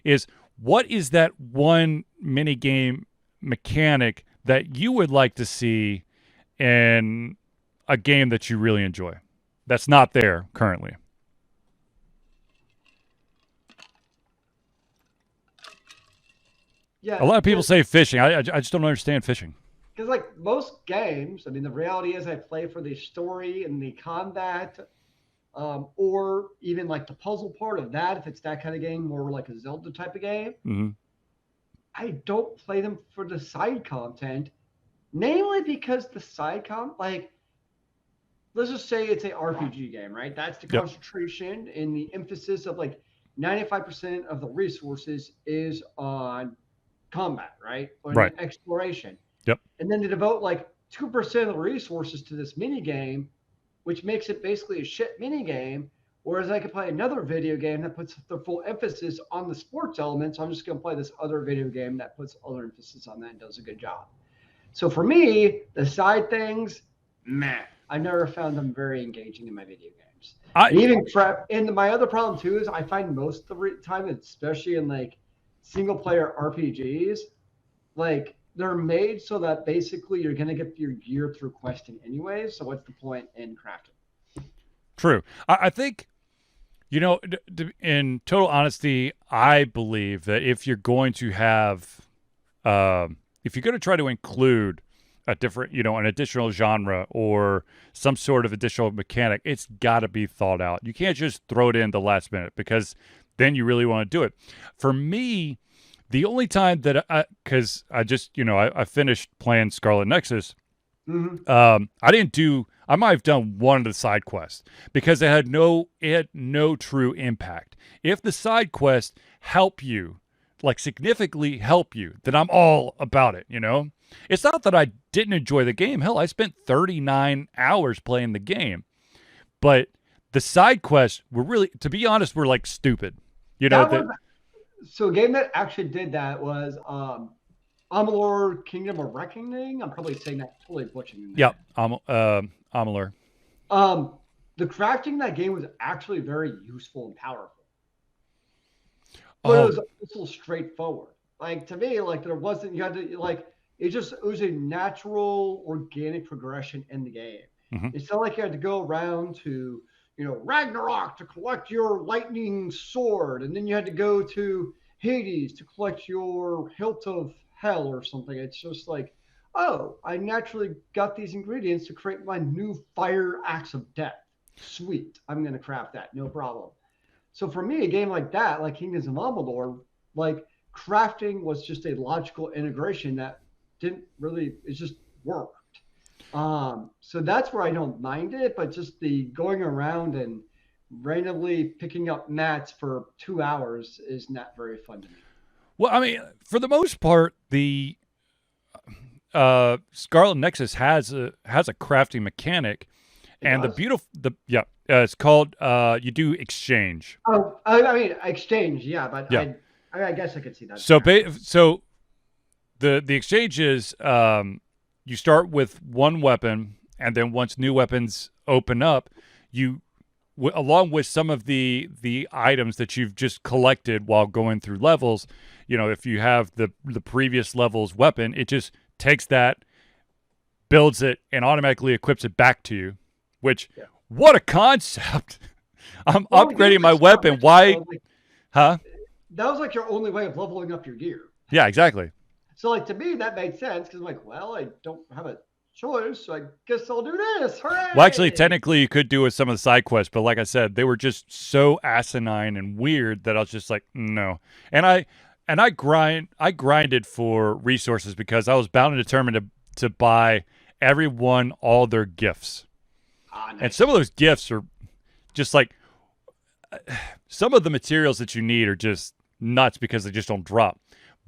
is what is that one mini game mechanic that you would like to see in a game that you really enjoy that's not there currently? Yeah. A lot of people say fishing. I just don't understand fishing. Because like most games, I mean, the reality is I play for the story and the combat, or even like the puzzle part of that. If it's that kind of game, more like a Zelda type of game, Mm-hmm. I don't play them for the side content, namely because the side like let's just say it's a RPG game, right? That's the Yep. concentration and the emphasis of like 95% of the resources is on combat, right? Or Right. exploration. Yep. And then to devote like 2% of the resources to this mini game, which makes it basically a shit mini game. Whereas I could play another video game that puts the full emphasis on the sports element. So I'm just going to play this other video game that puts other emphasis on that and does a good job. So for me, the side things, meh. I never found them very engaging in my video games. And my other problem too is I find most of the time, especially in like single player RPGs, like they're made so that basically you're going to get your gear through questing anyways. So what's the point in crafting? True. I think, in total honesty, I believe that if you're going to have, if you're going to try to include a different, an additional genre or some sort of additional mechanic, it's got to be thought out. You can't just throw it in the last minute because then you really want to do it. For me, the only time that because I just, I finished playing Scarlet Nexus. Mm-hmm. I might have done one of the side quests because it had no true impact. If the side quests help you, like significantly help you, then I'm all about it, It's not that I didn't enjoy the game. Hell, I spent 39 hours playing the game. But the side quests were really, to be honest, were like stupid. So a game that actually did that was Amalur Kingdom of Reckoning. I'm probably saying that totally butchering that. Yep, Amalur. The crafting in that game was actually very useful and powerful. But it was also straightforward. Like to me, like there wasn't you had to like it was a natural, organic progression in the game. Mm-hmm. It's not like you had to go around to Ragnarok to collect your lightning sword, and then you had to go to Hades to collect your hilt of hell or something. It's just like, oh, I naturally got these ingredients to create my new fire axe of death. Sweet, I'm gonna craft that, no problem. So for me, a game like that, like Kingdoms of Amalur, like crafting was just a logical integration that it just worked. So that's where I don't mind it, but just the going around and randomly picking up mats for 2 hours is not very fun to me. Well, I mean, for the most part, the Scarlet Nexus has a crafting mechanic, and it's called you do exchange. Oh, I mean exchange, yeah, but yeah. I guess I could see that. So the exchange is you start with one weapon and then once new weapons open up, you along with some of the items that you've just collected while going through levels, if you have the previous level's weapon, it just takes that, builds it, and automatically equips it back to you. Which, what a concept! I'm upgrading my weapon. Why? Huh? That was like your only way of leveling up your gear. Yeah, exactly. So like to me that made sense because I'm like, well, I don't have a choice, so I guess I'll do this. Hooray! Well, actually, technically, you could do with some of the side quests, but like I said, they were just so asinine and weird that I was just like, no. And I grinded for resources because I was bound and determined to buy everyone all their gifts. Nice. And some of those gifts are just like some of the materials that you need are just nuts because they just don't drop.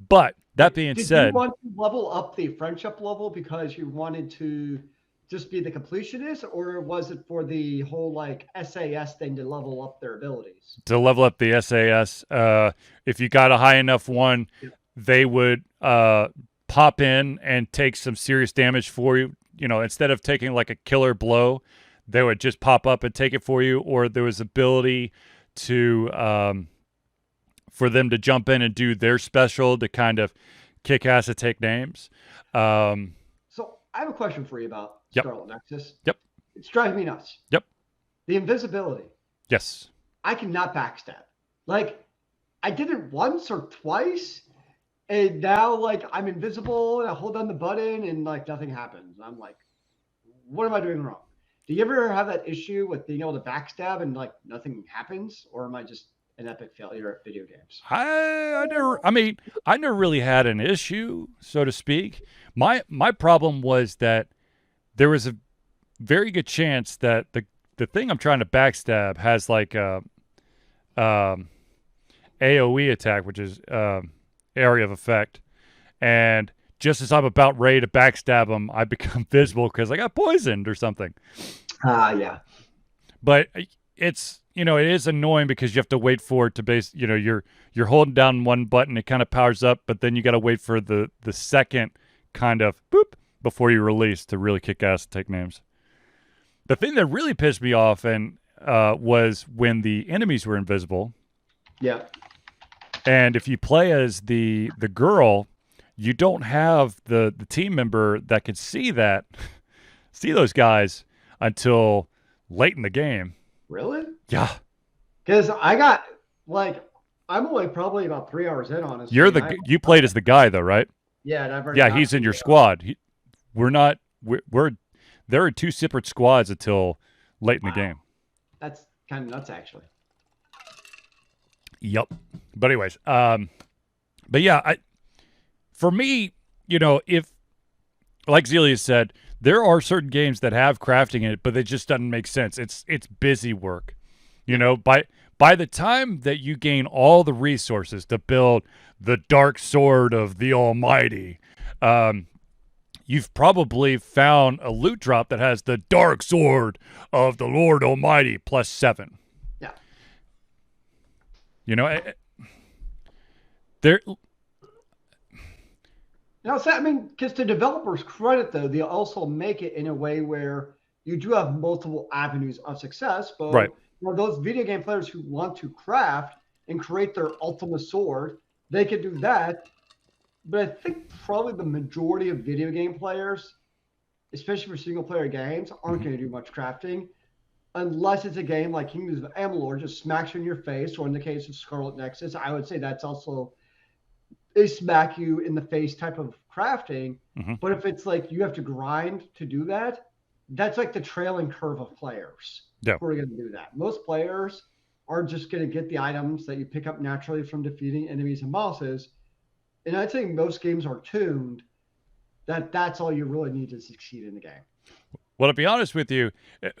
But that being said, did you want to level up the friendship level because you wanted to just be the completionist, or was it for the whole like SAS thing to level up their abilities? To level up the SAS, if you got a high enough one, they would pop in and take some serious damage for you. Instead of taking like a killer blow, they would just pop up and take it for you. Or there was ability to for them to jump in and do their special to kind of kick ass and take names. So I have a question for you about Scarlet Nexus. Yep. It's driving me nuts. Yep. The invisibility. Yes. I cannot backstab. Like, I did it once or twice, and now, like, I'm invisible, and I hold down the button, and, like, nothing happens. I'm like, what am I doing wrong? Do you ever have that issue with being able to backstab and, like, nothing happens? Or am I just an epic failure at video games? I never really had an issue, so to speak. My problem was that there was a very good chance that the thing I'm trying to backstab has like a AoE attack, which is area of effect, and just as I'm about ready to backstab them, I become visible because I got poisoned or something. Yeah. But it's it is annoying because you have to wait for it to you're holding down one button, it kind of powers up, but then you got to wait for the second kind of boop before you release to really kick ass and take names. The thing that really pissed me off was when the enemies were invisible. Yeah. And if you play as the girl, you don't have the team member that can see those guys until late in the game. Really? Yeah. Because I got I'm only probably about 3 hours in, honestly. You played as the guy though, right? Yeah, and I've already he's in your squad. There are two separate squads until late in the game. That's kind of nuts, actually. Yep. But anyways, but yeah, for me, if like Zealeus said, there are certain games that have crafting in it, but it just doesn't make sense. It's busy work. By the time that you gain all the resources to build the dark sword of the Almighty, you've probably found a loot drop that has the dark sword of the Lord Almighty +7. Yeah. There. Now, because to developers' credit, though, they also make it in a way where you do have multiple avenues of success. But right. Those video game players who want to craft and create their ultimate sword, they can do that. But I think probably the majority of video game players, especially for single-player games, aren't going to do much crafting unless it's a game like Kingdoms of Amalur, just smacks you in your face, or in the case of Scarlet Nexus, I would say that's also a smack you in the face type of crafting. Mm-hmm. But if it's like you have to grind to do that, that's like the trailing curve of players who are going to do that. Most players are just going to get the items that you pick up naturally from defeating enemies and bosses. And I'd say most games are tuned that that's all you really need to succeed in the game. Well, to be honest with you,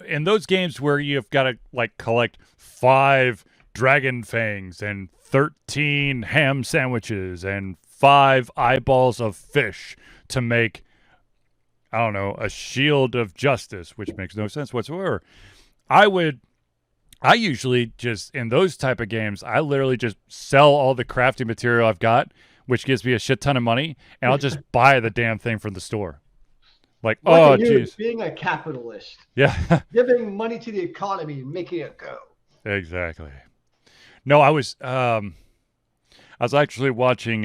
in those games where you've got to collect 5 dragon fangs and 13 ham sandwiches and 5 eyeballs of fish to make, I don't know, a shield of justice, which makes no sense whatsoever. I usually just, in those type of games, I literally just sell all the crafting material I've got, which gives me a shit ton of money, and I'll just buy the damn thing from the store. Like, Look oh, at you geez. being a capitalist, Yeah, giving money to the economy and making it go. exactly. No, I was actually watching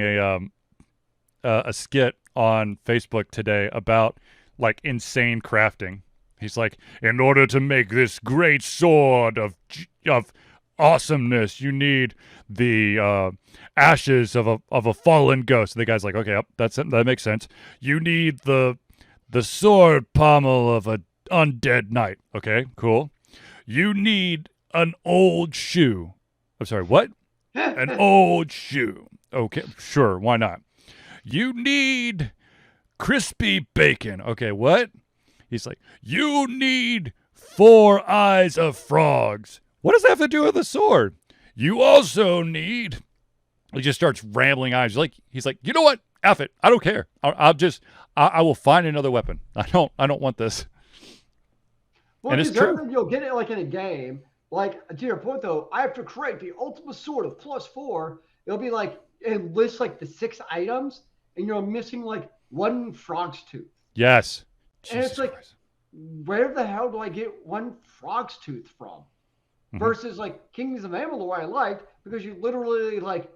a skit on Facebook today about like insane crafting. He's like, in order to make this great sword of awesomeness, you need the ashes of a fallen ghost. And the guy's like, okay, yep, that makes sense. You need the sword pommel of a undead knight. Okay, cool. You need an old shoe. I'm sorry, what? An old shoe. Okay, sure, why not? You need crispy bacon. Okay, what? He's like, you need 4 eyes of frogs. What does that have to do with a sword? You also need. He just starts rambling on. He's like, you know what? F it. I don't care. I will find another weapon. I don't want this. Well, And it's because the other true. thing you'll get it like in a game, like to your point though, I have to create the ultimate sword of +4. It'll be like it lists like the 6 items, and you're missing like one frog's tooth, Yes. and it's Jesus like, Christ. where the hell do I get one frog's tooth from? Mm-hmm. Versus like Kings of Amalur, I liked because you literally like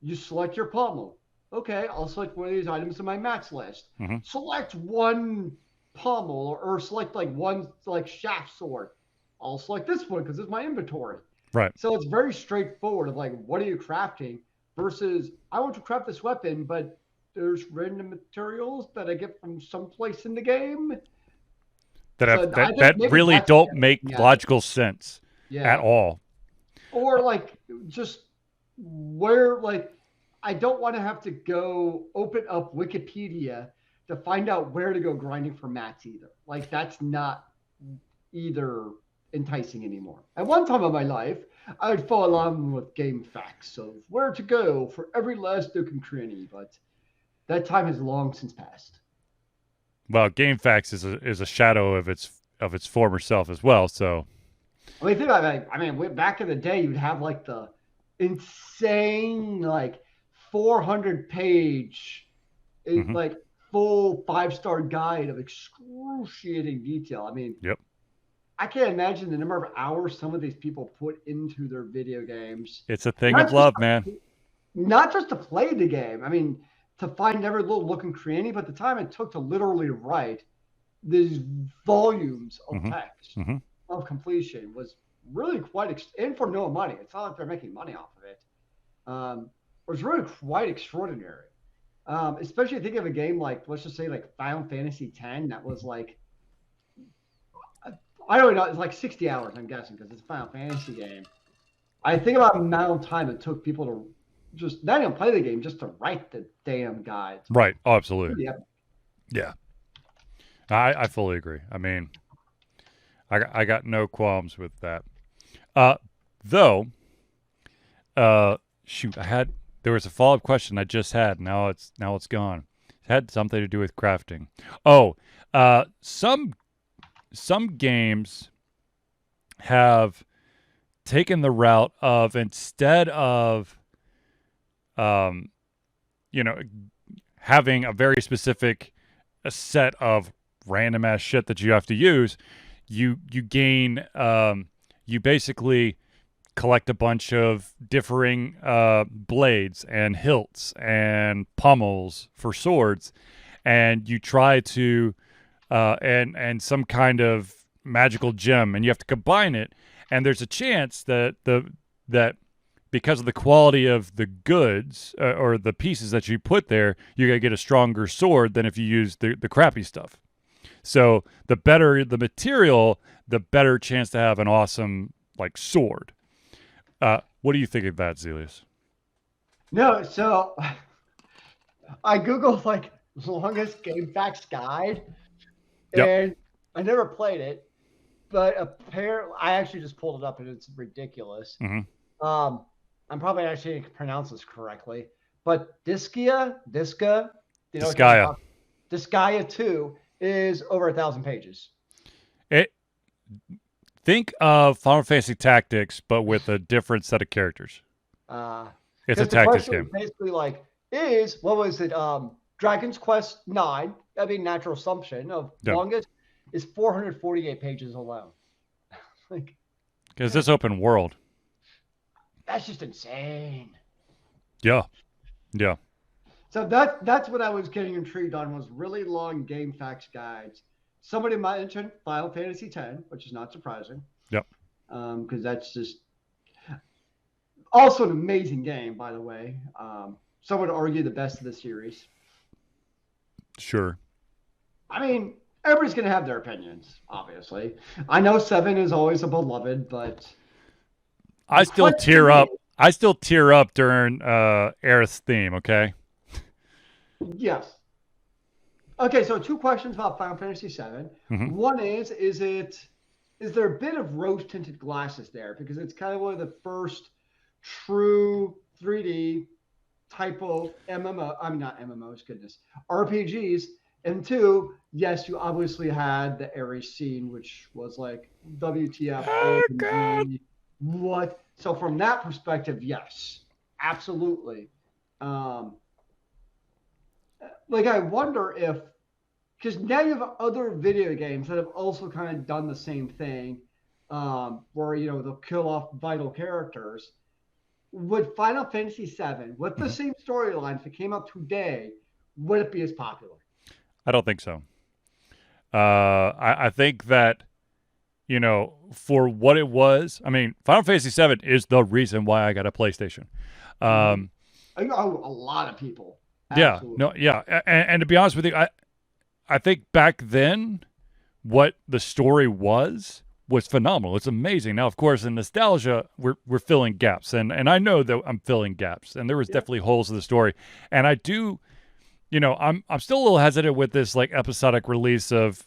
you select your pommel. Okay, I'll select one of these items in my max list. Mm-hmm. Select one pommel or select like one like shaft sword. I'll select this one because it's my inventory. Right. So it's very straightforward of like what are you crafting versus I want to craft this weapon, but there's random materials that I get from someplace in the game. That So have I think that maybe really that's don't make yeah. logical sense at Yeah. all. Or like just where like I don't want to have to go open up Wikipedia to find out where to go grinding for mats either. Like that's not either enticing anymore. At one time of my life, I would follow along with game facts of where to go for every last nook and cranny, but that time has long since passed. Well, GameFAQs is a shadow of its former self as well. So I mean, think about it. I mean, back in the day, you'd have like the insane, like 400 page, mm-hmm. like full 5-star guide of excruciating detail. I mean, Yep. I can't imagine the number of hours some of these people put into their video games. It's a thing of Not just love, man. not just to play the game. I mean, to find every little look and cranny, but the time it took to literally write these volumes of Mm-hmm. text Mm-hmm. of completion was really quite and for no money. It's not like they're making money off of it. It was really quite extraordinary. Especially think of a game like let's just say like Final Fantasy X that was like I don't know, it's like 60 hours I'm guessing because it's a Final Fantasy game. I think about the amount of time it took people to just not even play the game, just to write the damn guides. Right. Oh, absolutely. Yeah. Yeah. I fully agree. I mean, I got no qualms with that. Though, shoot, there was a follow up question I just had. Now it's gone. It had something to do with crafting. Oh, some games have taken the route of instead of, you know, having a very specific a set of random ass shit that you have to use, you gain you basically collect a bunch of differing blades and hilts and pommels for swords, and you try to and some kind of magical gem, and you have to combine it. And there's a chance that that because of the quality of the goods or the pieces that you put there, you're gonna get a stronger sword than if you use the crappy stuff. So the better the material, the better chance to have an awesome like sword. What do you think of that, Zealeus? No, so I googled like longest game facts guide, Yep. and I never played it, but apparently I actually just pulled it up and it's ridiculous. Mm-hmm. I'm probably actually going to pronounce this correctly, but Disgaea, you know, Disgaea. Disgaea 2 is over 1,000 pages. It think of Final Fantasy Tactics, but with a different set of characters. It's a The tactics question game. was basically like, what was it? Dragon's Quest 9 I mean, natural assumption of Yeah. longest is 448 pages alone. Like, Because this open world. that's just insane. Yeah. Yeah. So that's what I was getting intrigued on was really long game facts guides. Somebody mentioned Final Fantasy X, which is not surprising, Yep. because that's just also an amazing game, by the way. Some would argue the best of the series. Sure. I mean, everybody's going to have their opinions, obviously. I know 7 is always a beloved, but I the still question tear up. is, I still tear up during Aerith's theme, okay? yes. Okay, so 2 questions about Final Fantasy VII. Mm-hmm. One is there a bit of rose tinted glasses there because it's kind of one of the first true 3D type of MMO. I'm not MMOs, goodness, RPGs. And 2, yes, you obviously had the Ares scene, which was like WTF, Oh, God. OMG, what? So from that perspective, yes, absolutely. Um, like I wonder if because now you have other video games that have also kind of done the same thing, where they'll kill off vital characters. Would Final Fantasy VII, with the Mm-hmm. same storyline, if it came out today, would it be as popular? I don't think so. I think that, for what it was, I mean, Final Fantasy VII is the reason why I got a PlayStation. Mm-hmm. I know a lot of people. Yeah, Absolutely. no, yeah, and to be honest with you, I think back then, what the story was phenomenal. It's amazing. Now, of course, in nostalgia, we're filling gaps, and I know that I'm filling gaps, and there was definitely holes in the story, and I do, I'm still a little hesitant with this like episodic release of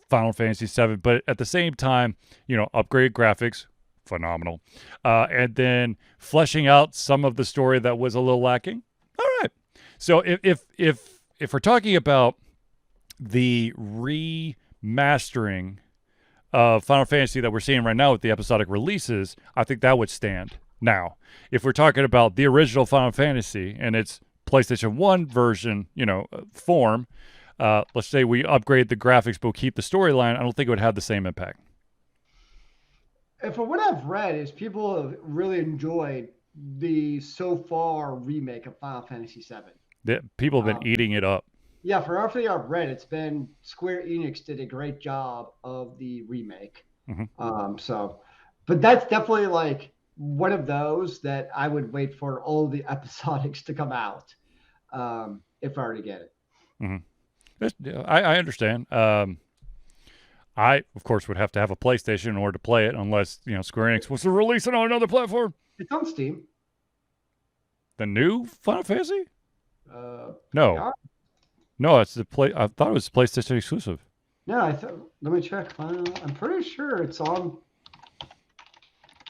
Final Fantasy VII, but at the same time, upgraded graphics, phenomenal, and then fleshing out some of the story that was a little lacking. All right. So if we're talking about the remastering of Final Fantasy that we're seeing right now with the episodic releases, I think that would stand. Now, if we're talking about the original Final Fantasy and its PlayStation 1 version, form, let's say we upgrade the graphics but keep the storyline, I don't think it would have the same impact. And from what I've read, is people have really enjoyed the so far remake of Final Fantasy VII. People have been eating it up. Yeah, for everything I've read, it's been Square Enix did a great job of the remake. So, but that's definitely like one of those that I would wait for all the episodics to come out, if I were to get it. I understand. I, of course, would have to have a PlayStation in order to play it, unless Square Enix was to release it on another platform. It's on Steam. The new Final Fantasy? Yeah. No, it's the play. I thought it was PlayStation exclusive. Yeah, let me check. I'm pretty sure it's on.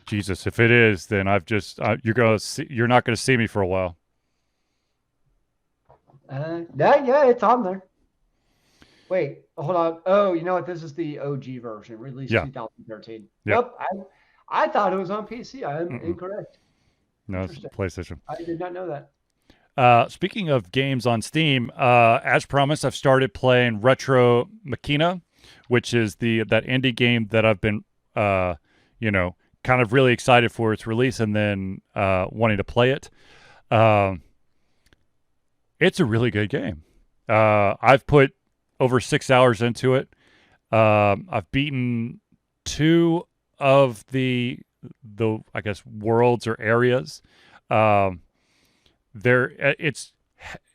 Jesus, if it is, then you're not gonna see me for a while. Yeah, it's on there. Wait, hold on. Oh, you know what? This is the OG version, released 2013. Yep. I thought it was on PC. I am incorrect. No, it's PlayStation. I did not know that. Speaking of games on Steam, as promised, I've started playing Retro Machina, which is that indie game that I've been, kind of really excited for its release and then wanting to play it. It's a really good game. I've put over 6 hours into it. I've beaten 2 of the I guess worlds or areas.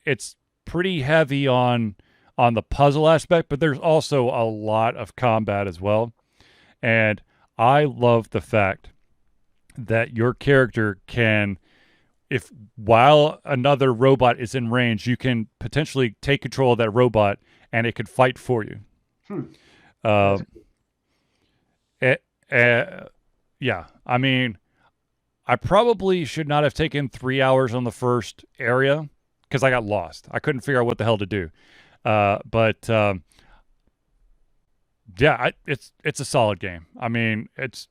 It's pretty heavy on the puzzle aspect, but there's also a lot of combat as well. And I love the fact that your character can, while another robot is in range, you can potentially take control of that robot and it could fight for you. Yeah, I mean, I probably should not have taken 3 hours on the first area because I got lost. I couldn't figure out what the hell to do. Yeah, it's a solid game. I mean, it's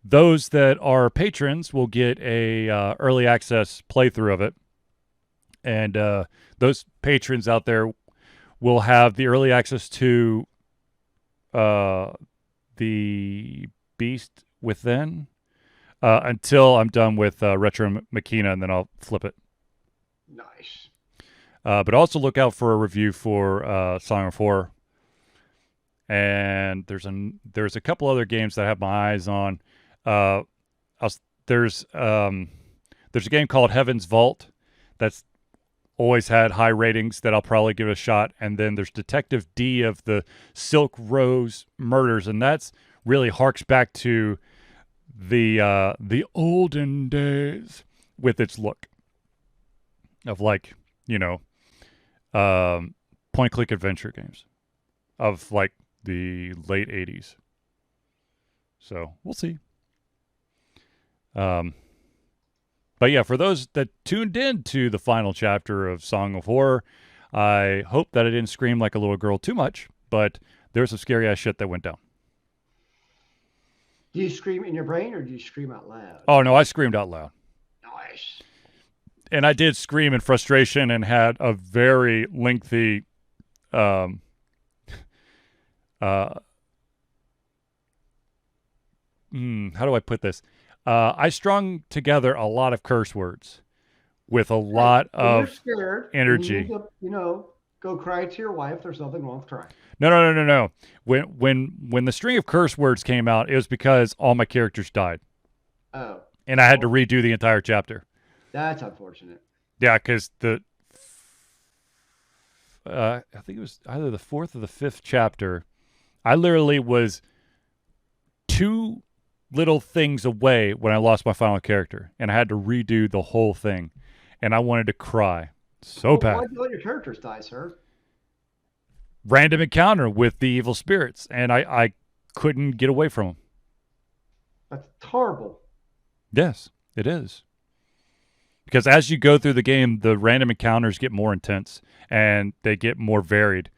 those that are patrons will get a early access playthrough of it, and those patrons out there will have the early access to the Beast Within until I'm done with Retro Machina, and then I'll flip it. Nice. But also look out for a review for Song of Horror. And there's a couple other games that I have my eyes on. There's a game called Heaven's Vault that's always had high ratings that I'll probably give it a shot. And then there's Detective D of the Silk Rose Murders, and that's really harks back to the olden days with its look of, like, you know, point click adventure games of like the late 80s. So we'll see. But yeah, for those that tuned in to the final chapter of Song of Horror, I hope that I didn't scream like a little girl too much, but there's some scary ass shit that went down. Do you scream in your brain or do you scream out loud? Oh no, I screamed out loud. Nice. And I did scream in frustration and had a very lengthy how do I put this? I strung together a lot of curse words with a lot of you're scared, energy. You need to, go cry to your wife. There's nothing wrong with crying. No. When the string of curse words came out, it was because all my characters died. Oh. And I had to redo the entire chapter. That's unfortunate. Yeah, because I think it was either the fourth or the fifth chapter. I literally was 2 little things away when I lost my final character, and I had to redo the whole thing, and I wanted to cry so bad. Why'd you let your characters die, sir? Random encounter with the evil spirits, and I couldn't get away from them. That's horrible. Yes, it is. Because as you go through the game, the random encounters get more intense, and they get more varied.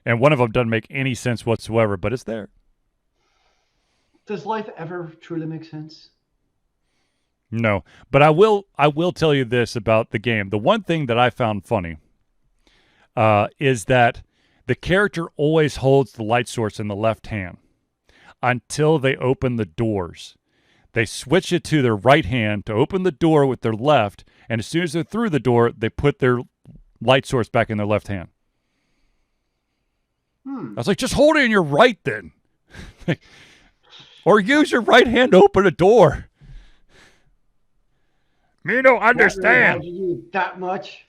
And one of them doesn't make any sense whatsoever, but it's there. Does life ever truly make sense? No, but I will tell you this about the game. The one thing that I found funny is that the character always holds the light source in the left hand until they open the doors. They switch it to their right hand to open the door with their left, and as soon as they're through the door, they put their light source back in their left hand. I was like, just hold it in your right then. Or use your right hand to open a door. Me don't understand. Really, you that much?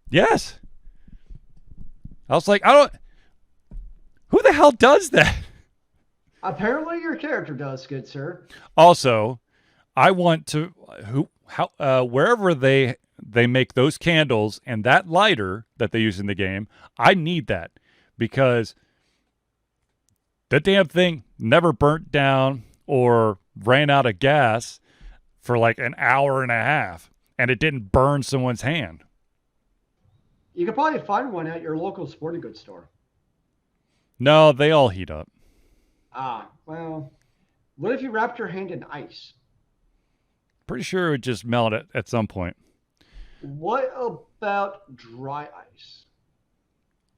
Yes. I was like, who the hell does that? Apparently your character does, good sir. Also, I want to wherever they make those candles and that lighter that they use in the game, I need that, because the damn thing never burnt down or ran out of gas for like an hour and a half, and it didn't burn someone's hand. You could probably find one at your local sporting goods store. No, they all heat up. Well, what if you wrapped your hand in ice? Pretty sure it would just melt at some point. What about dry ice?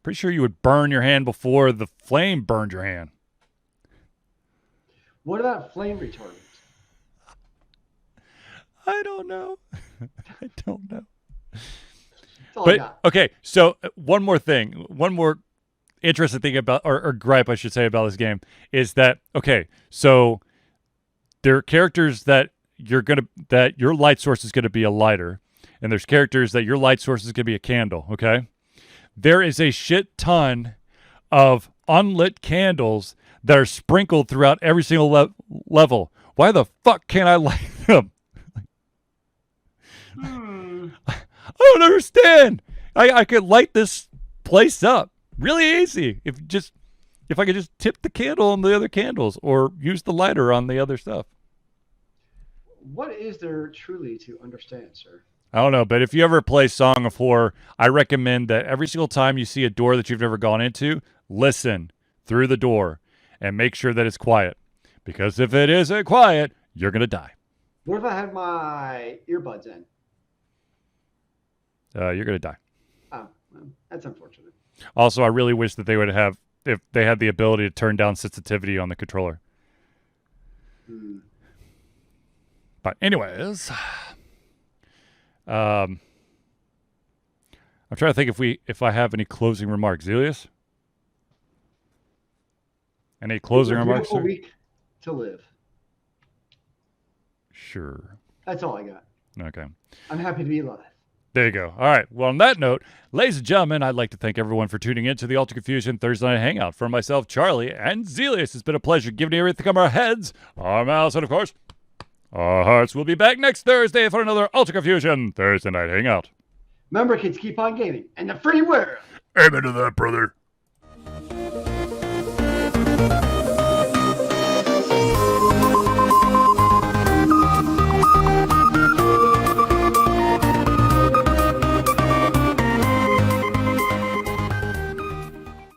Pretty sure you would burn your hand before the flame burned your hand. What about flame retardant? I don't know. I don't know. But okay, so one more thing. One more interesting thing about, or gripe I should say, about this game is that, okay, so there are characters that your light source is gonna be a lighter, and there's characters that your light source is gonna be a candle. Okay, there is a shit ton of unlit candles that are sprinkled throughout every single level. Why the fuck can't I light them? I don't understand. I could light this place up really easy if I could just tip the candle on the other candles or use the lighter on the other stuff. What is there truly to understand, sir? I don't know, but if you ever play Song of Horror, I recommend that every single time you see a door that you've never gone into, listen through the door and make sure that it's quiet. Because if it isn't quiet, you're going to die. What if I had my earbuds in? You're going to die. Oh, well, that's unfortunate. Also, I really wish that they would have, if they had the ability to turn down sensitivity on the controller. But anyways, I'm trying to think if I have any closing remarks. Zealeus? Any closing It's a remarks, beautiful sir? week to live. Sure. That's all I got. Okay. I'm happy to be alive. There you go. All right. Well, on that note, ladies and gentlemen, I'd like to thank everyone for tuning in to the Ultra Confusion Thursday Night Hangout. For myself, Charlie, and Zealeus, it's been a pleasure giving you everything from our heads, our mouths, and of course, our hearts. We'll be back next Thursday for another Ultra Confusion Thursday Night Hangout. Remember, kids, keep on gaming in the free world. Amen to that, brother.